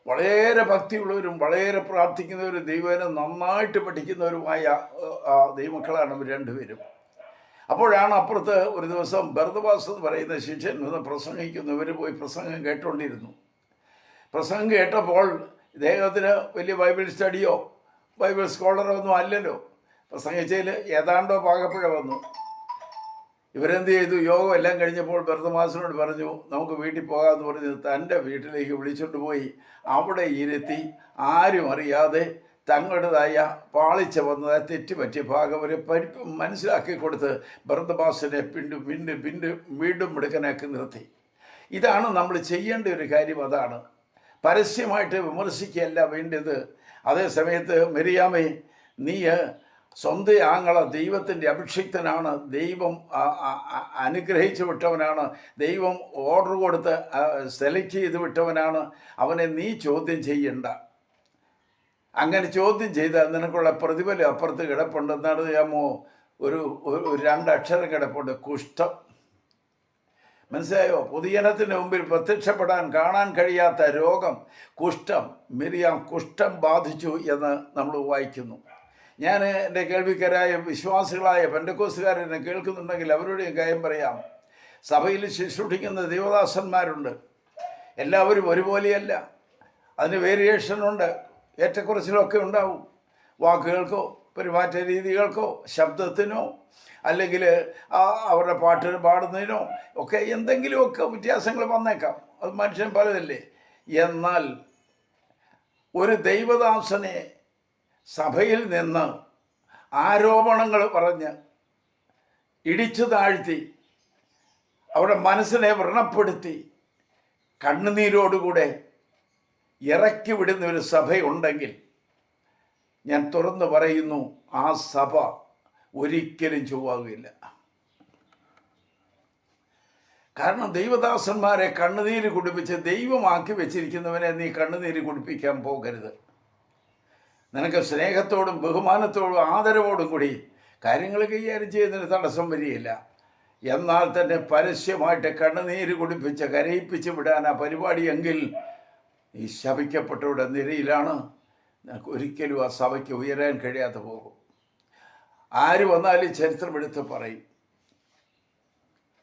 വളരെ ഭക്തിയുള്ളവരും വളരെ പ്രാർത്ഥിക്കുന്നവരും ദൈവനെ നന്നായിട്ട് പഠിക്കുന്നവരുമായ ദൈവമക്കളാണ് അവർ രണ്ടുപേരും. അപ്പോഴാണ് അപ്പുറത്ത് ഒരു ദിവസം ബർന്നബാസ് എന്ന് പറയുന്ന ശിഷ്യൻ നിന്ന് പ്രസംഗിക്കുന്നു. ഇവർ പോയി പ്രസംഗം കേട്ടുകൊണ്ടിരുന്നു. പ്രസംഗം കേട്ടപ്പോൾ ഇദ്ദേഹത്തിന് വലിയ ബൈബിൾ സ്റ്റഡിയോ ബൈബിൾ സ്കോളറോ ഒന്നും അല്ലല്ലോ. പ്രസംഗിച്ചതിൽ ഏതാണ്ടോ പാകപ്പുഴ വന്നു. ഇവരെന്ത് ചെയ്തു? യോഗം എല്ലാം കഴിഞ്ഞപ്പോൾ ബർന്നബാസിനോട് പറഞ്ഞു, നമുക്ക് വീട്ടിൽ പോകാമെന്ന് പറഞ്ഞ് തൻ്റെ വീട്ടിലേക്ക് വിളിച്ചുകൊണ്ട് പോയി അവിടെ ഇരുത്തി ആരും അറിയാതെ തങ്ങളുടേതായ പാളിച്ച വന്നതായ തെറ്റുപറ്റിയ ഭാഗം അവരെ മനസ്സിലാക്കി കൊടുത്ത് ബർന്നബാസിനെ വീണ്ടും മിടുക്കനാക്കി നിർത്തി. ഇതാണ് നമ്മൾ ചെയ്യേണ്ട ഒരു കാര്യം. അതാണ് പരസ്യമായിട്ട് വിമർശിക്കുകയല്ല വേണ്ടത്. അതേ സമയത്ത് മരിയാമേ, നീ സ്വന്തം ആങ്ങള ദൈവത്തിൻ്റെ അഭിഷിക്തനാണ്, ദൈവം അനുഗ്രഹിച്ചു വിട്ടവനാണ്, ദൈവം ഓർഡർ കൊടുത്ത് സെലക്ട് ചെയ്ത് വിട്ടവനാണ്, അവനെ നീ ചോദ്യം ചെയ്യണ്ട. അങ്ങനെ ചോദ്യം ചെയ്താൽ നിനക്കുള്ള പ്രതിഫലം അപ്പുറത്ത് കിടപ്പുണ്ട്. എന്താണ് ചെയ്യാമോ? ഒരു 2 അക്ഷരം കിടപ്പുണ്ട്: കുഷ്ഠം. മനസ്സിലായോ? പൊതുജനത്തിന് മുമ്പിൽ പ്രത്യക്ഷപ്പെടാൻ കാണാൻ കഴിയാത്ത രോഗം കുഷ്ഠം. മിരിയാം കുഷ്ഠം ബാധിച്ചു എന്ന് നമ്മൾ വായിക്കുന്നു. ഞാൻ എൻ്റെ കേൾവിക്കാരായ വിശ്വാസികളായ പെന്തക്കോസ്തുകാരെന്നെ കേൾക്കുന്നുണ്ടെങ്കിൽ അവരുടെയും കാര്യം പറയാം. സഭയിൽ ശുശ്രൂഷിക്കുന്ന ദൈവദാസന്മാരുണ്ട്. എല്ലാവരും ഒരുപോലെയല്ല. അതിന് വേരിയേഷനുണ്ട്, ഏറ്റക്കുറച്ചിലൊക്കെ ഉണ്ടാവും. വാക്കുകൾക്കോ പെരുമാറ്റ രീതികൾക്കോ ശബ്ദത്തിനോ അല്ലെങ്കിൽ അവരുടെ പാട്ട് പാടുന്നതിനോ ഒക്കെ എന്തെങ്കിലുമൊക്കെ വ്യത്യാസങ്ങൾ വന്നേക്കാം. അത് മനുഷ്യൻ പലതല്ലേ. എന്നാൽ ഒരു ദൈവദാസനെ സഭയിൽ നിന്ന് ആരോപണങ്ങൾ പറഞ്ഞ് ഇടിച്ചു താഴ്ത്തി അവരുടെ മനസ്സിനെ വ്രണപ്പെടുത്തി കണ്ണുനീരോടുകൂടെ ഇറക്കി വിടുന്ന ഒരു സഭയുണ്ടെങ്കിൽ ഞാൻ തുറന്നു പറയുന്നു, ആ സഭ ഒരിക്കലും ചൊവ്വാകുകയില്ല. കാരണം ദൈവദാസന്മാരെ കണ്ണുനീര് കുടിപ്പിച്ച് ദൈവമാക്കി വെച്ചിരിക്കുന്നവനെ നീ കണ്ണുനീര് കുടിപ്പിക്കാൻ പോകരുത്. നിനക്ക് സ്നേഹത്തോടും ബഹുമാനത്തോടും ആദരവോടും കൂടി കാര്യങ്ങൾ കൈകാര്യം ചെയ്യുന്നതിന് തടസ്സം വരികയില്ല. എന്നാൽ തന്നെ പരസ്യമായിട്ട് കണ്ണുനീര് കുടിപ്പിച്ച് കരയിപ്പിച്ച് വിടാൻ ആ പരിപാടിയെങ്കിൽ ഈ ശപിക്കപ്പെട്ടവരുടെ നിരയിലാണ്. ഒരിക്കലും ആ സഭയ്ക്ക് ഉയരാൻ കഴിയാതെ പോകും. ആര് വന്നാലും ചരിത്രമെടുത്ത് പറയും.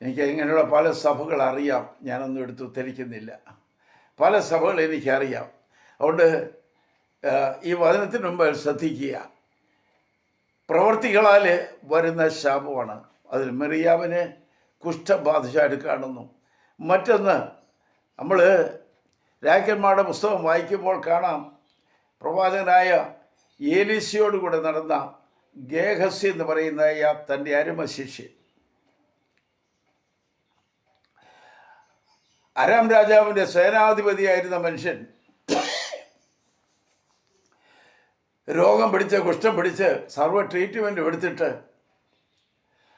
എനിക്ക് ഇങ്ങനെയുള്ള പല സഭകൾ അറിയാം. ഞാനൊന്നും എടുത്ത് ഉദ്ധരിക്കുന്നില്ല. പല സഭകൾ എനിക്കറിയാം. അതുകൊണ്ട് ഈ വചനത്തിന് മുമ്പ് ശ്രദ്ധിക്കുക. പ്രവർത്തികളാൽ വരുന്ന ശാപമാണ്. അതിൽ മറിയാമിനെ കുഷ്ഠബാധിച്ചായിട്ട് കാണുന്നു. മറ്റൊന്ന്, നമ്മൾ രാജാക്കന്മാരുടെ പുസ്തകം വായിക്കുമ്പോൾ കാണാം, പ്രവാചകനായ ഏലീശയോട് കൂടെ നടന്ന ഗേഹസി എന്ന് പറയുന്ന തൻ്റെ അരുമ ശിഷ്യൻ അരാം രാജാവിൻ്റെ സേനാധിപതിയായിരുന്ന മനുഷ്യൻ രോഗം പിടിച്ച് കുഷ്ഠം പിടിച്ച് സർവ്വ ട്രീറ്റ്മെൻറ്റും എടുത്തിട്ട്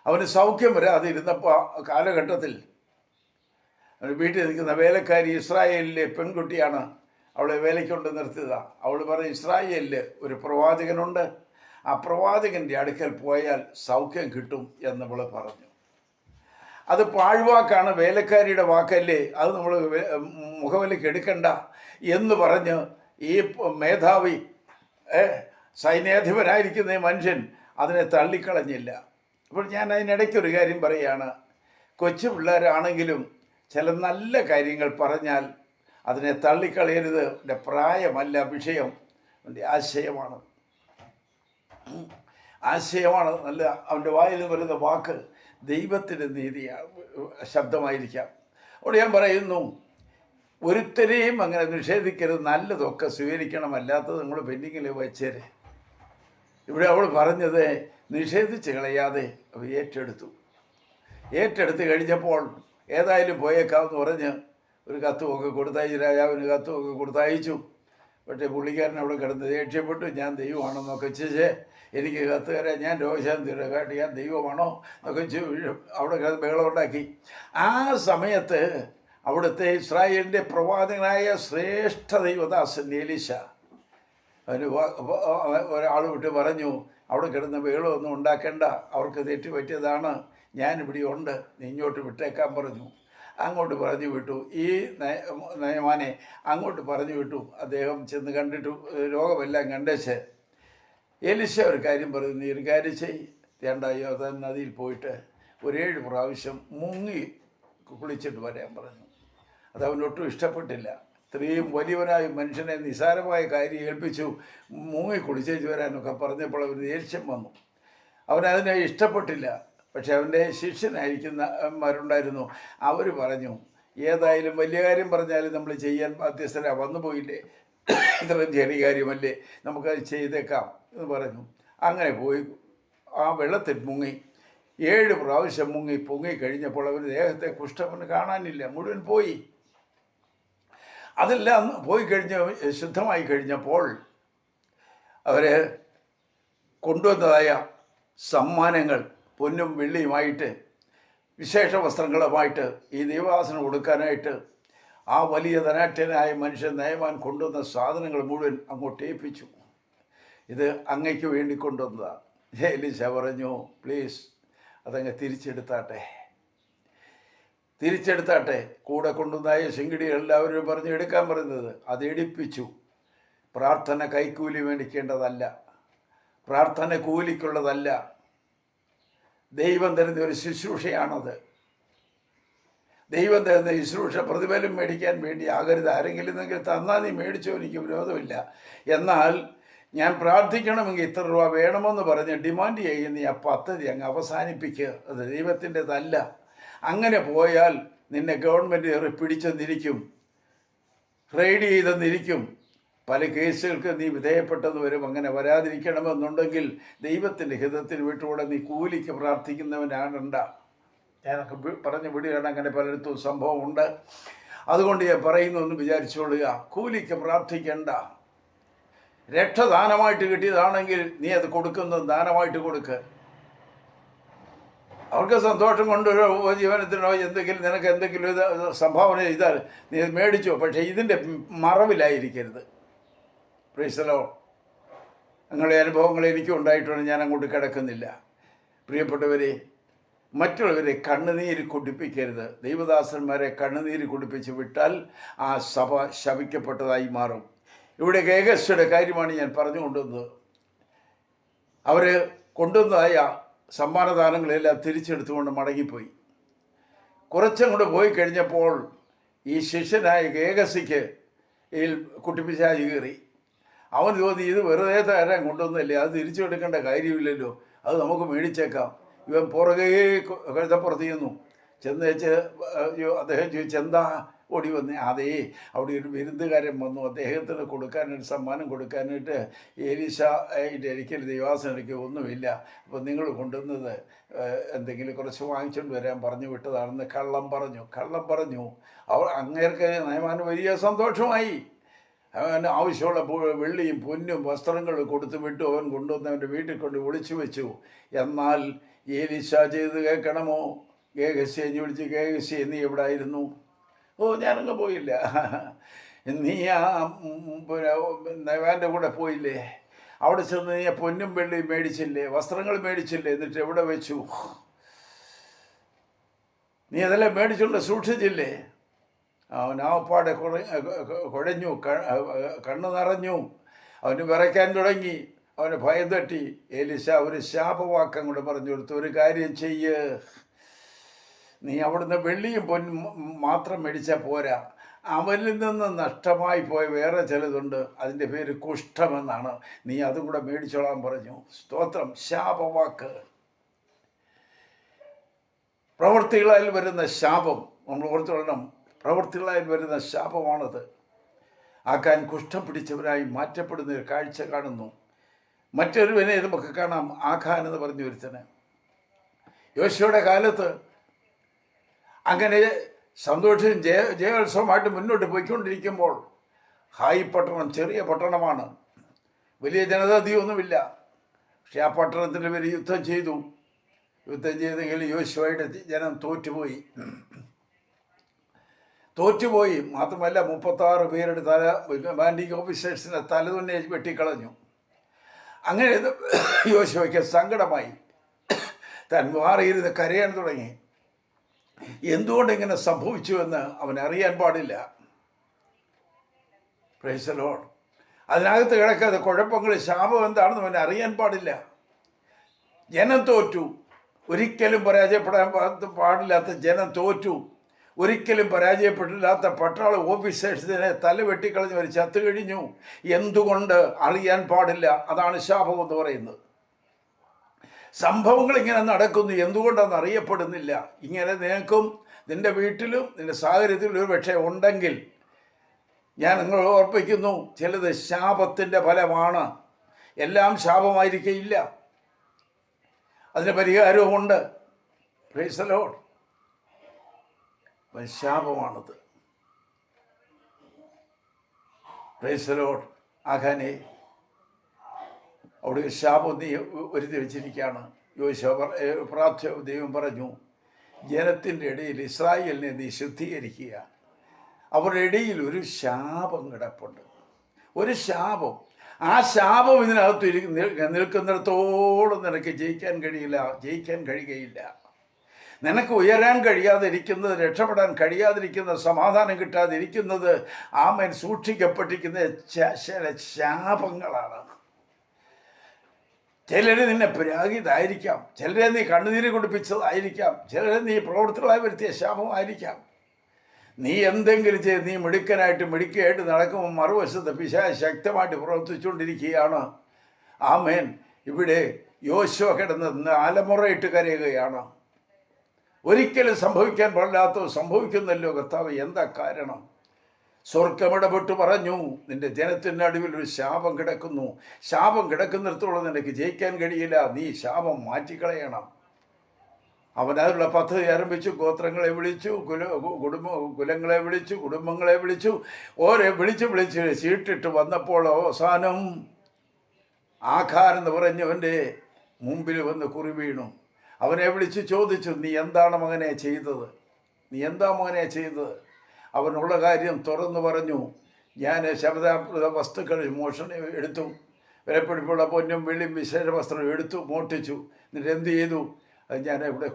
അവന് സൗഖ്യം വരാതെ ഇരുന്നപ്പോൾ കാലഘട്ടത്തിൽ വീട്ടിൽ നിൽക്കുന്ന വേലക്കാരി ഇസ്രായേലിലെ പെൺകുട്ടിയാണ് അവളെ വേലയ്ക്കൊണ്ട് നിർത്തിയതാണ്. അവൾ പറഞ്ഞ്, ഇസ്രായേലിൽ ഒരു പ്രവാചകനുണ്ട്, ആ പ്രവാചകൻ്റെ അടുക്കൽ പോയാൽ സൗഖ്യം കിട്ടും എന്നവൾ പറഞ്ഞു. അത് പാഴ്വാക്കാണ്, വേലക്കാരിയുടെ വാക്കല്ലേ, അത് നമ്മൾ മുഖവിലേക്ക് എടുക്കണ്ട എന്ന് പറഞ്ഞ് ഈ മേധാവി സൈന്യാധിപനായിരിക്കുന്ന ഈ മനുഷ്യൻ അതിനെ തള്ളിക്കളഞ്ഞില്ല. അപ്പോൾ ഞാൻ അതിനിടയ്ക്കൊരു കാര്യം പറയുകയാണ്. കൊച്ചു പിള്ളേരാണെങ്കിലും ചില നല്ല കാര്യങ്ങൾ പറഞ്ഞാൽ അതിനെ തള്ളിക്കളയരുത്. എൻ്റെ പ്രായമല്ല വിഷയം, എൻ്റെ ആശയമാണ്. നല്ല അവൻ്റെ വായിൽ നിന്ന് വരുന്ന വാക്ക് ദൈവത്തിൻ്റെ നീതിയാണ്, ശബ്ദമായിരിക്കാം. അവിടെ ഞാൻ പറയുന്നു, ഒരുത്തരെയും അങ്ങനെ നിഷേധിക്കരുത്. നല്ലതൊക്കെ സ്വീകരിക്കണം, അല്ലാത്തത് നമ്മൾ പെൻഡിങ്ങിൽ വെച്ചേരെ. ഇവിടെ അവൾ പറഞ്ഞത് നിഷേധിച്ച് കളയാതെ അവ ഏറ്റെടുത്ത് കഴിഞ്ഞപ്പോൾ ഏതായാലും പോയേക്കാമെന്ന് പറഞ്ഞ് ഒരു കത്തുമൊക്കെ കൊടുത്തയച്ചു. രാജാവിന് കത്തുമൊക്കെ കൊടുത്തയച്ചു. പക്ഷേ പുള്ളിക്കാരൻ അവിടെ കിടന്ന് ദേഷ്യപ്പെട്ടു. ഞാൻ ദൈവമാണെന്നൊക്കെ ചോദിച്ചേ, എനിക്ക് കത്ത് തരാം, ഞാൻ രോഗശാന്തിയുടെ കാട്ടി ഞാൻ ദൈവമാണോ എന്നൊക്കെ അവിടെ കിടന്ന് ബഹളമുണ്ടാക്കി. ആ സമയത്ത് അവിടുത്തെ ഇസ്രായേലിൻ്റെ പ്രവാചകനായ ശ്രേഷ്ഠ ദൈവദാസൻ എലീശ അതിന് ഒരാൾ വിട്ട് പറഞ്ഞു, അവിടെ കിടന്ന് ബഹളമൊന്നും ഉണ്ടാക്കേണ്ട, അവർക്ക് തെറ്റ് പറ്റിയതാണ്, ഞാനിവിടെ ഉണ്ട്, നീ ഇങ്ങോട്ട് വിട്ടേക്കാൻ പറഞ്ഞു. അങ്ങോട്ട് പറഞ്ഞു വിട്ടു. ഈ നയമാനെ അങ്ങോട്ട് പറഞ്ഞു വിട്ടു. അദ്ദേഹം ചെന്ന് കണ്ടിട്ട് രോഗമെല്ലാം കണ്ടേച്ച് എലിശ ഒരു കാര്യം പറഞ്ഞു, നീ ഒരു കാര്യം ചെയ്, തേണ്ടായോ അത നദിയിൽ പോയിട്ട് ഒരു 7 പ്രാവശ്യം മുങ്ങി കുളിച്ചിട്ട് വരാൻ പറഞ്ഞു. അത് അവനൊട്ടും ഇഷ്ടപ്പെട്ടില്ല. ഇത്രയും വലിയവനായ മനുഷ്യനെ നിസാരമായ കാര്യം ഏൽപ്പിച്ചു മുങ്ങി കുളിച്ചേച്ച് വരാനൊക്കെ പറഞ്ഞപ്പോൾ അവന് ദേഷ്യം വന്നു. അവനതിനെ ഇഷ്ടപ്പെട്ടില്ല. പക്ഷെ അവൻ്റെ ശിഷ്യനായിരിക്കുന്നവരുണ്ടായിരുന്നു. അവർ പറഞ്ഞു, ഏതായാലും വലിയ കാര്യം പറഞ്ഞാലും നമ്മൾ ചെയ്യാൻ ബാധ്യസ്ഥരാ, വന്നു പോയില്ലേ, ഇത്രയും ചെറിയ കാര്യമല്ലേ, നമുക്കത് ചെയ്തേക്കാം എന്ന് പറഞ്ഞു. അങ്ങനെ പോയി ആ വെള്ളത്തിൽ മുങ്ങി 7 പ്രാവശ്യം പൊങ്ങിക്കഴിഞ്ഞപ്പോൾ അവർ ദേഹത്തെ കുഷ്ഠം കാണാനില്ല, മുഴുവൻ പോയി. അതെല്ലാം പോയി ശുദ്ധമായി കഴിഞ്ഞപ്പോൾ അവർ കൊണ്ടുവന്നതായ സമ്മാനങ്ങൾ പൊന്നും വെള്ളിയുമായിട്ട് വിശേഷ വസ്ത്രങ്ങളുമായിട്ട് ഈ ദൈവദാസന് കൊടുക്കാനായിട്ട് ആ വലിയ ധനാഢ്യനായ മനുഷ്യൻ നയമാൻ കൊണ്ടുവന്ന സാധനങ്ങൾ മുഴുവൻ അങ്ങോട്ട് ഏൽപ്പിച്ചു. ഇത് അങ്ങയ്ക്ക് വേണ്ടി കൊണ്ടുവന്നതാണ്. എലീശ പറഞ്ഞു, പ്ലീസ് അതങ്ങ് തിരിച്ചെടുത്താട്ടെ. കൂടെ കൊണ്ടുവന്നായ ശിങ്കിടി എല്ലാവരും പറഞ്ഞു എടുക്കാൻ പറയുന്നത് അത് എടുപ്പിച്ചു. പ്രാർത്ഥന കൈക്കൂലി മേടിക്കേണ്ടതല്ല, പ്രാർത്ഥന കൂലിക്കുള്ളതല്ല, ദൈവം തരുന്ന ഒരു ശുശ്രൂഷയാണത്. ദൈവം തരുന്ന ശുശ്രൂഷ പ്രതിഫലം മേടിക്കാൻ വേണ്ടി ആകരുത്. ആരെങ്കിലും തന്നാൽ നീ മേടിച്ചോ, എനിക്ക് വിരോധമില്ല. എന്നാൽ ഞാൻ പ്രാർത്ഥിക്കണമെങ്കിൽ ഇത്ര രൂപ വേണമെന്ന് പറഞ്ഞ് ഡിമാൻഡ് ചെയ്യുന്ന ആ പദ്ധതി അങ്ങ് അവസാനിപ്പിക്കുക. അത് ദൈവത്തിൻ്റെതല്ല. അങ്ങനെ പോയാൽ നിന്നെ ഗവൺമെൻറ് പിടിച്ചെന്നിരിക്കും, റെയ്ഡ് ചെയ്തെന്നിരിക്കും, പല കേസുകൾക്ക് നീ വിധേയപ്പെട്ടെന്ന് വരും. അങ്ങനെ വരാതിരിക്കണമെന്നുണ്ടെങ്കിൽ ദൈവത്തിൻ്റെ ഹിതത്തിന് വിട്ടുകൂടെ നീ കൂലിക്ക് പ്രാർത്ഥിക്കുന്നവനാകണ്ട. ഞാനൊക്കെ പറഞ്ഞു വിടുകയാണ്, അങ്ങനെ പലയിടത്തും സംഭവമുണ്ട്. അതുകൊണ്ട് ഞാൻ പറയുന്നു എന്ന് വിചാരിച്ചുകൊള്ളുക, കൂലിക്ക് പ്രാർത്ഥിക്കേണ്ട. രക്ഷദാനമായിട്ട് കിട്ടിയതാണെങ്കിൽ നീ അത് കൊടുക്കുന്നത് ദാനമായിട്ട് കൊടുക്കുക. അവർക്ക് സന്തോഷം കൊണ്ട് ജീവനത്തിനോ നിനക്ക് എന്തെങ്കിലും ഇത് സംഭാവന ചെയ്താൽ നീ അത് മേടിച്ചോ. പക്ഷേ ഇതിൻ്റെ മറവിലായിരിക്കരുത്. പ്രൈസലോ, നിങ്ങളുടെ അനുഭവങ്ങൾ എനിക്കും ഉണ്ടായിട്ടുണ്ട്, ഞാൻ അങ്ങോട്ട് കിടക്കുന്നില്ല. പ്രിയപ്പെട്ടവരെ, മറ്റുള്ളവരെ കണ്ണുനീര് കുടിപ്പിക്കരുത്. ദൈവദാസന്മാരെ കണ്ണുനീര് കുടിപ്പിച്ച് വിട്ടാൽ ആ സഭ ശപിക്കപ്പെട്ടതായി മാറും. ഇവിടെ ഗേഗസ്യയുടെ കാര്യമാണ് ഞാൻ പറഞ്ഞു കൊണ്ടുവന്നത്. അവർ കൊണ്ടുവന്നതായ സമ്മാനദാനങ്ങളെല്ലാം തിരിച്ചെടുത്തുകൊണ്ട് മടങ്ങിപ്പോയി. കുറച്ചും കൂടെ പോയി കഴിഞ്ഞപ്പോൾ ഈ ശിഷ്യനായ ഗേഗസിക്ക് ഈ കുട്ടിപ്പിശാചി കയറി. അവൻ തോന്നി, ഇത് വെറുതെ തരാൻ കൊണ്ടുവന്നല്ലേ, അത് തിരിച്ചെടുക്കേണ്ട കാര്യമില്ലല്ലോ, അത് നമുക്ക് മേടിച്ചേക്കാം. ഇവൻ പുറകെ കഴുതപ്പുറത്ത് ചെയ്യുന്നു. ചെന്നേച്ച് അദ്ദേഹം ചോദിച്ചു, എന്താ ഓടി വന്നേ? അതേ, അവിടെ ഒരു വിരുന്നുകാരൻ വന്നു, അദ്ദേഹത്തിന് കൊടുക്കാനായിട്ട് സമ്മാനം കൊടുക്കാനായിട്ട് എലീശയുടെ ഇരിക്കൽ ദൈവാസനയ്ക്ക് ഒന്നുമില്ല, അപ്പോൾ നിങ്ങൾ കൊണ്ടുവന്നത് എന്തെങ്കിലും കുറച്ച് വാങ്ങിച്ചുകൊണ്ട് വരാൻ പറഞ്ഞു വിട്ടതാണെന്ന് കള്ളം പറഞ്ഞു. അവർ അങ്ങേർക്ക് നയമാന് വലിയ സന്തോഷമായി. അവന് ആവശ്യമുള്ള വെള്ളിയും പൊന്നും വസ്ത്രങ്ങളും കൊടുത്തു വിട്ടു. അവൻ കൊണ്ടുവന്നവൻ്റെ വീട്ടിൽ കൊണ്ട് ഒളിച്ചു വെച്ചു. എന്നാൽ എലീശ ചെയ്ത് കേൾക്കണമോ? ഗേഹസ്യെ വിളിച്ച്, ഗേഹസ്യെ നീ എവിടെ ആയിരുന്നു? ഓ, ഞാനങ്ങ് പോയില്ല. നീ ആ നയവാൻ്റെ കൂടെ പോയില്ലേ? അവിടെ ചെന്ന് നീ പൊന്നും വെള്ളിയും മേടിച്ചില്ലേ, വസ്ത്രങ്ങൾ മേടിച്ചില്ലേ? എന്നിട്ട് എവിടെ വെച്ചു? നീ അതെല്ലാം മേടിച്ചുകൊണ്ട് സൂക്ഷിച്ചില്ലേ? അവൻ ആപ്പാടെ കുഴഞ്ഞു, കണ്ണു നിറഞ്ഞു, അവന് വിറയ്ക്കാൻ തുടങ്ങി, അവന് ഭയം തട്ടി. എലീശ ഒരു ശാപവാക്കം കൂടെ പറഞ്ഞു കൊടുത്തു, ഒരു കാര്യം ചെയ്യ്, നീ അവിടുന്ന് വെള്ളിയും പൊന്നും മാത്രം മേടിച്ചാൽ പോരാ, അവനിൽ നിന്ന് നഷ്ടമായി പോയ വേറെ ചിലതുണ്ട്, അതിൻ്റെ പേര് കുഷ്ഠമെന്നാണ്, നീ അതും കൂടെ മേടിച്ചോളാൻ പറഞ്ഞു. സ്തോത്രം. ശാപവാക്ക്, പ്രവൃത്തികളാൽ വരുന്ന ശാപം നമ്മൾ ഓർത്തുകൊള്ളണം. പ്രവൃത്തികളാൽ വരുന്ന ശാപമാണത്. ആക്കാൻ കുഷ്ഠം പിടിച്ചവരായി മാറ്റപ്പെടുന്ന ഒരു കാഴ്ച കാണുന്നു. മറ്റൊരുവനെ നമുക്ക് കാണാം, ആഖാൻ എന്ന് പറഞ്ഞു ഒരുത്തന്. യോശുവയുടെ കാലത്ത് അങ്ങനെ സന്തോഷം ജയോത്സവമായിട്ട് മുന്നോട്ട് പോയിക്കൊണ്ടിരിക്കുമ്പോൾ ഹായ് പട്ടണം ചെറിയ പട്ടണമാണ്, വലിയ ജനതയൊന്നുമില്ല. പക്ഷെ ആ പട്ടണത്തിൽ ഇവർ യുദ്ധം ചെയ്തെങ്കിൽ യോശുവയുടെ ജനം തോറ്റുപോയി. മാത്രമല്ല 36 പേരുടെ കമാൻഡിംഗ് ഓഫീസേഴ്സിനെ തലതുന്നെ വെട്ടിക്കളഞ്ഞു. അങ്ങനെ യോശുവയ്ക്ക് സങ്കടമായി. താൻ മാറിയിരുന്ന് കരയാൻ തുടങ്ങി. എന്തുകൊണ്ട് ഇങ്ങനെ സംഭവിച്ചുവെന്ന് അവൻ അറിയാൻ പാടില്ല. Price the Lord. അതിനകത്ത് കിടക്കാതെ കുഴപ്പങ്ങൾ, ശാപം എന്താണെന്ന് അവൻ അറിയാൻ പാടില്ല. ജനം തോറ്റു. ഒരിക്കലും പരാജയപ്പെടാൻ പാടില്ലാത്ത ജനം തോറ്റു. ഒരിക്കലും പരാജയപ്പെട്ടില്ലാത്ത പട്ടാള ഓഫീസേഴ്സിനെ തല വെട്ടിക്കളഞ്ഞവർ ചത്തു കഴിഞ്ഞു. എന്തുകൊണ്ട് അറിയാൻ പാടില്ല. അതാണ് ശാപം എന്ന് പറയുന്നത്. സംഭവങ്ങൾ ഇങ്ങനെ നടക്കുന്നു, എന്തുകൊണ്ടാണെന്ന് അറിയപ്പെടുന്നില്ല. ഇങ്ങനെ നിനക്കും നിൻ്റെ വീട്ടിലും നിൻ്റെ സാഹചര്യത്തിലും ഒരു പക്ഷേ ഉണ്ടെങ്കിൽ ഞാൻ നിങ്ങളെ ഓർപ്പിക്കുന്നു, ചിലത് ശാപത്തിൻ്റെ ഫലമാണ്. എല്ലാം ശാപമായിരിക്കില്ല, അതിന് പരിഹാരവുമുണ്ട്. Praise the lord. ശാപമാണത്. Praise the lord. ആഖാനെ അവിടെ ശാപം നീ ഒരുതി വെച്ചിരിക്കുകയാണ്. ദൈവം പറഞ്ഞു, ജനത്തിൻ്റെ ഇടയിൽ ഇസ്രായേലിനെ നീ ശുദ്ധീകരിക്കുക. അവരുടെ ഇടയിൽ ഒരു ശാപം കിടപ്പുണ്ട്, ഒരു ശാപം. ആ ശാപം ഇതിനകത്ത് നിൽക്കുന്നിടത്തോളം നിനക്ക് ജയിക്കാൻ കഴിയുകയില്ല. നിനക്ക് ഉയരാൻ കഴിയാതിരിക്കുന്നത്, രക്ഷപ്പെടാൻ കഴിയാതിരിക്കുന്നത്, സമാധാനം കിട്ടാതിരിക്കുന്നത് ആമേൻ സൂക്ഷിക്കപ്പെട്ടിരിക്കുന്ന ചില ശാപങ്ങളാണ്. ചിലരെ നിന്നെ പ്രാഗിതായിരിക്കാം, ചിലരെ നീ കണ്ണുനീര് കുടിപ്പിച്ചതായിരിക്കാം, ചിലരെ നീ പ്രവൃത്തികളായി വരുത്തിയ ശാപമായിരിക്കാം. നീ എന്തെങ്കിലും ചെയ്ത് നീ മിടുക്കയായിട്ട് നടക്കുമ്പോൾ മറുവശത്ത് പിശാച് ശക്തമായിട്ട് പ്രവർത്തിച്ചുകൊണ്ടിരിക്കുകയാണ്. ആമേൻ. ഇവിടെ യോശുവ കിടന്ന് അലമുറയിട്ട് കരയുകയാണ്. ഒരിക്കലും സംഭവിക്കാൻ പാടില്ലാത്തത് സംഭവിക്കുന്നല്ലോ കർത്താവ്, എന്താ കാരണം? സ്വർഗമിടപെട്ട് പറഞ്ഞു, നിന്റെ ജനത്തിൻ്റെ നടുവിൽ ഒരു ശാപം കിടക്കുന്നു. ശാപം കിടക്കുന്നിടത്തോളം നിനക്ക് ജയിക്കാൻ കഴിയില്ല. നീ ശാപം മാറ്റിക്കളയണം. അവൻ അതിനുള്ള പദ്ധതി ആരംഭിച്ചു. ഗോത്രങ്ങളെ വിളിച്ചു, കുലങ്ങളെ വിളിച്ചു, കുടുംബങ്ങളെ വിളിച്ചു, ഓരെ വിളിച്ച് ചീട്ടിട്ട് വന്നപ്പോൾ അവസാനം ആഖാൻ എന്ന് പറഞ്ഞവൻ്റെ മുമ്പിൽ വന്ന് കുറി വീണു. അവനെ വിളിച്ച് ചോദിച്ചു, നീ എന്താണ് മകനെ ചെയ്തത്? അവനുള്ള കാര്യം തുറന്നു പറഞ്ഞു. ഞാൻ ശബ്ദാപ്രദ വസ്തുക്കൾ മോഷണം എടുത്തു, വിലപിടിപ്പുള്ള പൊന്നും വെള്ളിയും വിശേഷ വസ്ത്രം എടുത്തു, മോഷ്ടിച്ചു. എന്നിട്ട് എന്ത് ചെയ്തു? അത് ഞാൻ ഇവിടെ